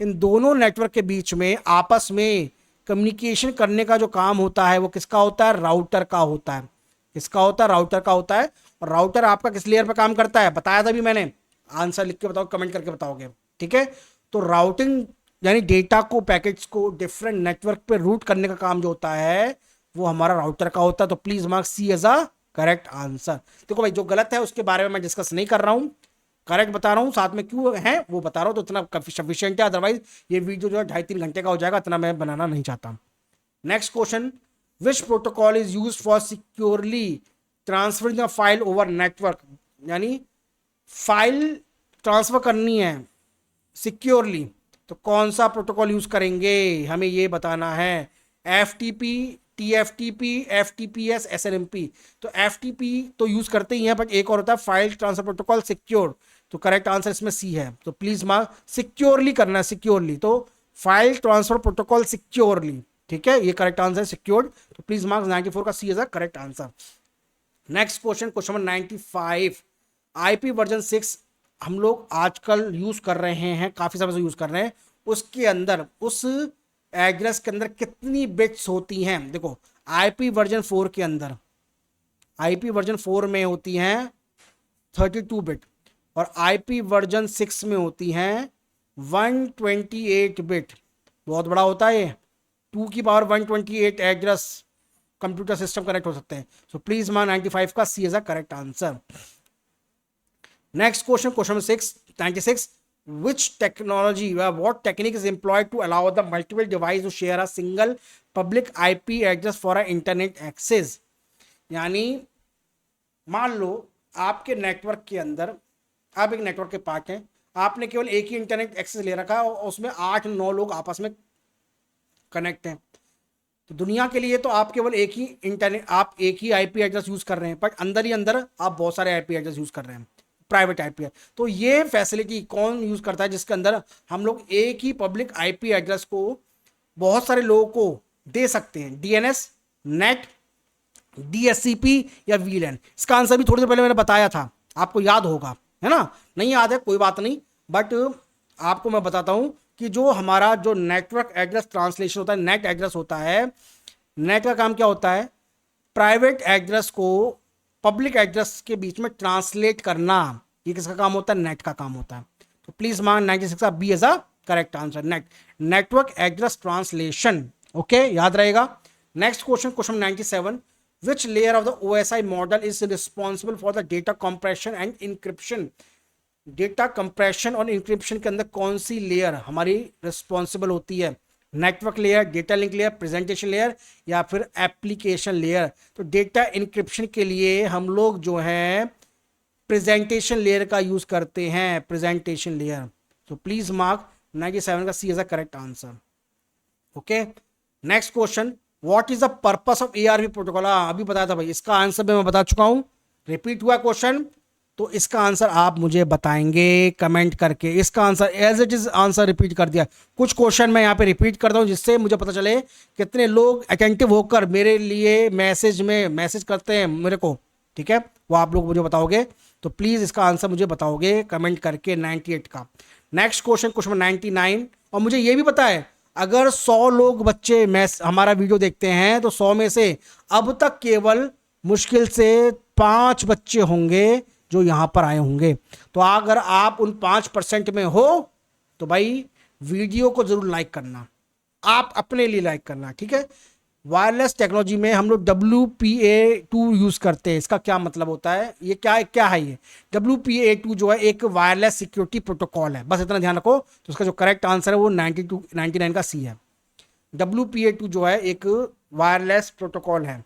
Speaker 1: इन दोनों नेटवर्क के बीच में आपस में कम्युनिकेशन करने का जो काम होता है वो किसका होता है, राउटर का होता है। किसका होता है, राउटर का होता है। और राउटर आपका किस लेयर पर काम करता है, बताया था भी मैंने, आंसर लिख के बताओ, कमेंट करके बताओगे, ठीक है। तो राउटिंग यानी डेटा को, पैकेट्स को डिफरेंट नेटवर्क पे रूट करने का काम जो होता है वो हमारा राउटर का होता है। तो please mark C as a correct answer. देखो भाई, जो गलत है उसके बारे में मैं डिस्कस नहीं कर रहा हूँ, करेक्ट बता रहा हूँ, साथ में क्यों है वो बता रहा हूँ, तो इतना सफिशियंट है। अदरवाइज ये वीडियो जो है 2.5-3 घंटे का हो जाएगा, इतना मैं बनाना नहीं चाहता। Next question, which protocol is use for securely transferring a file over network, यानी फाइल ट्रांसफर करनी है सिक्योरली, तो कौन सा प्रोटोकॉल यूज करेंगे, हमें ये बताना है। F T P, T F T P, F T P S, S N M P. तो एफ टी पी तो यूज करते ही हैं, बट एक और होता है फाइल ट्रांसफर प्रोटोकॉल सिक्योर। तो करेक्ट आंसर इसमें सी है। तो प्लीज मार्क सिक्योरली करना है, सिक्योरली, तो फाइल ट्रांसफर प्रोटोकॉल सिक्योरली, ठीक है, ये करेक्ट आंसर है सिक्योर्ड। तो प्लीज मार्क 94 का C is a correct answer. Next question, question number 95, IP version 6 हम लोग आजकल यूज कर रहे हैं, काफी समय से यूज कर रहे हैं, उसके अंदर उस एड्रेस के अंदर कितनी बिट्स होती हैं। देखो आईपी वर्जन 4 के अंदर, आईपी वर्जन 4 में होती हैं 32 बिट, और आईपी वर्जन 6 में होती हैं 128 बिट। बहुत बड़ा होता है ये, 2 की power 128 address computer system connect हो सकते हैं। सो प्लीज मान 95 का C is a correct answer. Next question, question number 96, which technology what technique is employed to allow the multiple device to share a single public IP address for a internet access। यानी मान लो आपके network के अंदर, आप एक network के part हैं, आपने केवल एक ही इंटरनेट एक्सेस ले रखा है और उसमें 8-9 लोग आपस में कनेक्ट हैं। तो दुनिया के लिए तो आप केवल एक ही इंटरनेट, आप एक ही आईपी एड्रेस यूज कर रहे हैं, बट अंदर ही अंदर आप बहुत सारे आईपी एड्रेस यूज कर रहे हैं, प्राइवेट आईपी। तो ये फैसिलिटी कौन यूज करता है, जिसके अंदर हम लोग एक ही पब्लिक आईपी एड्रेस को बहुत सारे लोगों को दे सकते हैं। डीएनएस, नेट, डीएससीपी या वीलैन। इसका आंसर भी थोड़ी देर पहले मैंने बताया था, आपको याद होगा, है ना? नहीं याद है कोई बात नहीं, बट आपको मैं बताता हूं कि जो हमारा जो नेटवर्क एड्रेस ट्रांसलेशन होता है, नेट एड्रेस होता है, नेट का काम क्या होता है, प्राइवेट एड्रेस को पब्लिक एड्रेस के बीच में ट्रांसलेट करना। ये किसका काम होता है? नेट का काम होता है। तो please mark 96 B as a correct answer, net, network address translation. Okay, याद रहेगा। Next question, question 97, which layer of the OSI model is responsible for the data compression and encryption। Data compression और encryption के अंदर कौन सी layer हमारी responsible होती है? Network layer, data link layer, presentation layer या फिर एप्लीकेशन लेयर? तो डेटा इंक्रिप्शन के लिए हम लोग जो है प्रेजेंटेशन लेयर का यूज करते हैं, प्रेजेंटेशन लेयर। तो प्लीज मार्क 97 का C is a correct answer. Okay, next question, what is the purpose of ARP protocol? अभी बताया था भाई, इसका आंसर भी मैं बता चुका हूं, रिपीट हुआ क्वेश्चन, तो इसका आंसर आप मुझे बताएंगे कमेंट करके। इसका answer as it is answer repeat कर दिया, कुछ क्वेश्चन मैं यहाँ पे रिपीट करता हूँ जिससे मुझे पता चले कितने लोग अटेंटिव होकर मेरे लिए मैसेज करते हैं मेरे को, ठीक है, वो आप लोग मुझे बताओगे। तो प्लीज इसका आंसर मुझे बताओगे कमेंट करके 98 का। नेक्स्ट क्वेश्चन, क्वेश्चन 99, और मुझे ये भी पता है अगर 100 लोग बच्चे हमारा वीडियो देखते हैं तो 100 में से अब तक केवल मुश्किल से 5 बच्चे होंगे जो यहां पर आए होंगे। तो अगर आप उन 5% में हो तो भाई वीडियो को जरूर लाइक करना, आप अपने लिए लाइक करना, ठीक है। वायरलेस टेक्नोलॉजी में हम लोग WPA2 यूज करते हैं। इसका क्या मतलब होता है, ये क्या है? ये WPA2 जो है एक वायरलेस सिक्योरिटी प्रोटोकॉल है, बस इतना ध्यान रखो। तो उसका जो करेक्ट आंसर है वो 99 का सी है। WPA2 जो है एक वायरलेस प्रोटोकॉल है।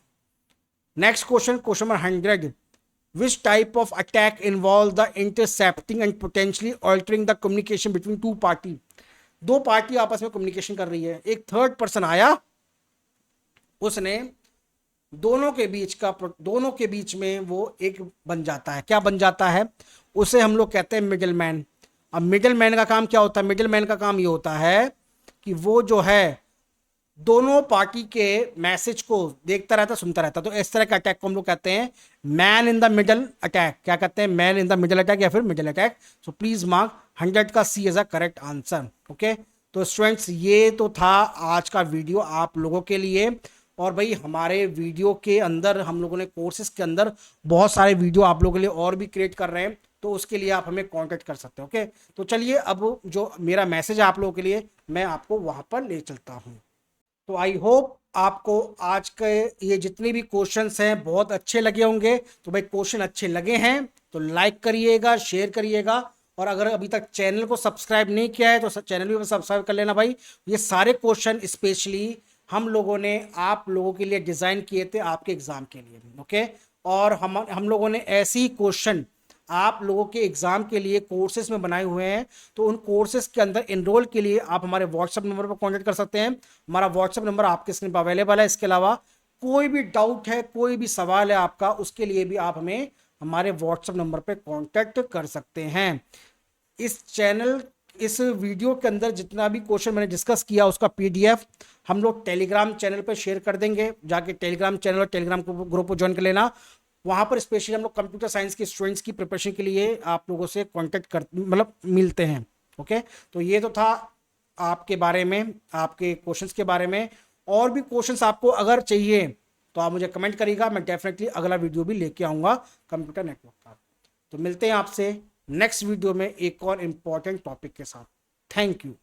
Speaker 1: Next question, question number 100, which type of attack involve the intercepting and potentially altering the communication between two party? दो पार्टी आपस में कम्युनिकेशन कर रही है, एक थर्ड पर्सन आया, उसने दोनों के बीच में वो एक बन जाता है। क्या बन जाता है? उसे हम लोग कहते हैं मिडिल मैन। अब मिडिल मैन का काम क्या होता है? मिडिल मैन का काम ये होता है कि वो जो है दोनों पार्टी के मैसेज को देखता रहता, सुनता रहता। तो इस तरह के अटैक को हम लोग कहते हैं man in the middle attack. क्या कहते हैं? Man in the middle attack या फिर middle attack. So please mark 100 का C is a correct answer. Okay, तो स्टूडेंट्स ये तो था आज का वीडियो आप लोगों के लिए। और भाई हमारे वीडियो के अंदर हम लोगों ने कोर्सेज के अंदर बहुत सारे वीडियो आप लोगों के लिए और भी क्रिएट कर रहे हैं, तो उसके लिए आप हमें कांटेक्ट कर सकते हैं। ओके, तो चलिए अब जो मेरा मैसेज है आप लोगों के लिए मैं आपको वहां पर ले चलता हूं। तो आई होप आपको आज के ये जितने भी क्वेश्चंस हैं बहुत अच्छे लगे होंगे। तो भाई क्वेश्चन अच्छे लगे हैं तो लाइक करिएगा, शेयर करिएगा, और अगर अभी तक चैनल को सब्सक्राइब नहीं किया है तो चैनल भी सब्सक्राइब कर लेना भाई। ये सारे क्वेश्चन स्पेशली हम लोगों ने आप लोगों के लिए डिज़ाइन किए थे आपके एग्ज़ाम के लिए, ओके। और हम लोगों ने ऐसे ही क्वेश्चन आप लोगों के एग्जाम के लिए कोर्सेज में बनाए हुए हैं। तो उन कोर्सेज के अंदर इनरोल के लिए आप हमारे व्हाट्सएप नंबर पर कांटेक्ट कर सकते हैं। हमारा व्हाट्सएप नंबर आपके स्क्रीन पर अवेलेबल है। इसके अलावा कोई भी डाउट है, कोई भी सवाल है आपका, उसके लिए भी आप हमें हमारे व्हाट्सएप नंबर पर कांटेक्ट कर सकते हैं। इस वीडियो के अंदर जितना भी क्वेश्चन मैंने डिस्कस किया उसका पीडीएफ हम लोग टेलीग्राम चैनल पर शेयर कर देंगे। जाके टेलीग्राम चैनल और टेलीग्राम ग्रुप को ज्वाइन कर लेना। वहाँ पर स्पेशली हम लोग कंप्यूटर साइंस के स्टूडेंट्स की प्रिपरेशन के लिए आप लोगों से कांटेक्ट कर मतलब मिलते हैं, ओके। तो ये तो था आपके बारे में, आपके क्वेश्चंस के बारे में। और भी क्वेश्चंस आपको अगर चाहिए तो आप मुझे कमेंट करिएगा, मैं डेफिनेटली अगला वीडियो भी लेके आऊँगा कंप्यूटर नेटवर्क का। तो मिलते हैं आपसे नेक्स्ट वीडियो में एक और इम्पॉर्टेंट टॉपिक के साथ। Thank you.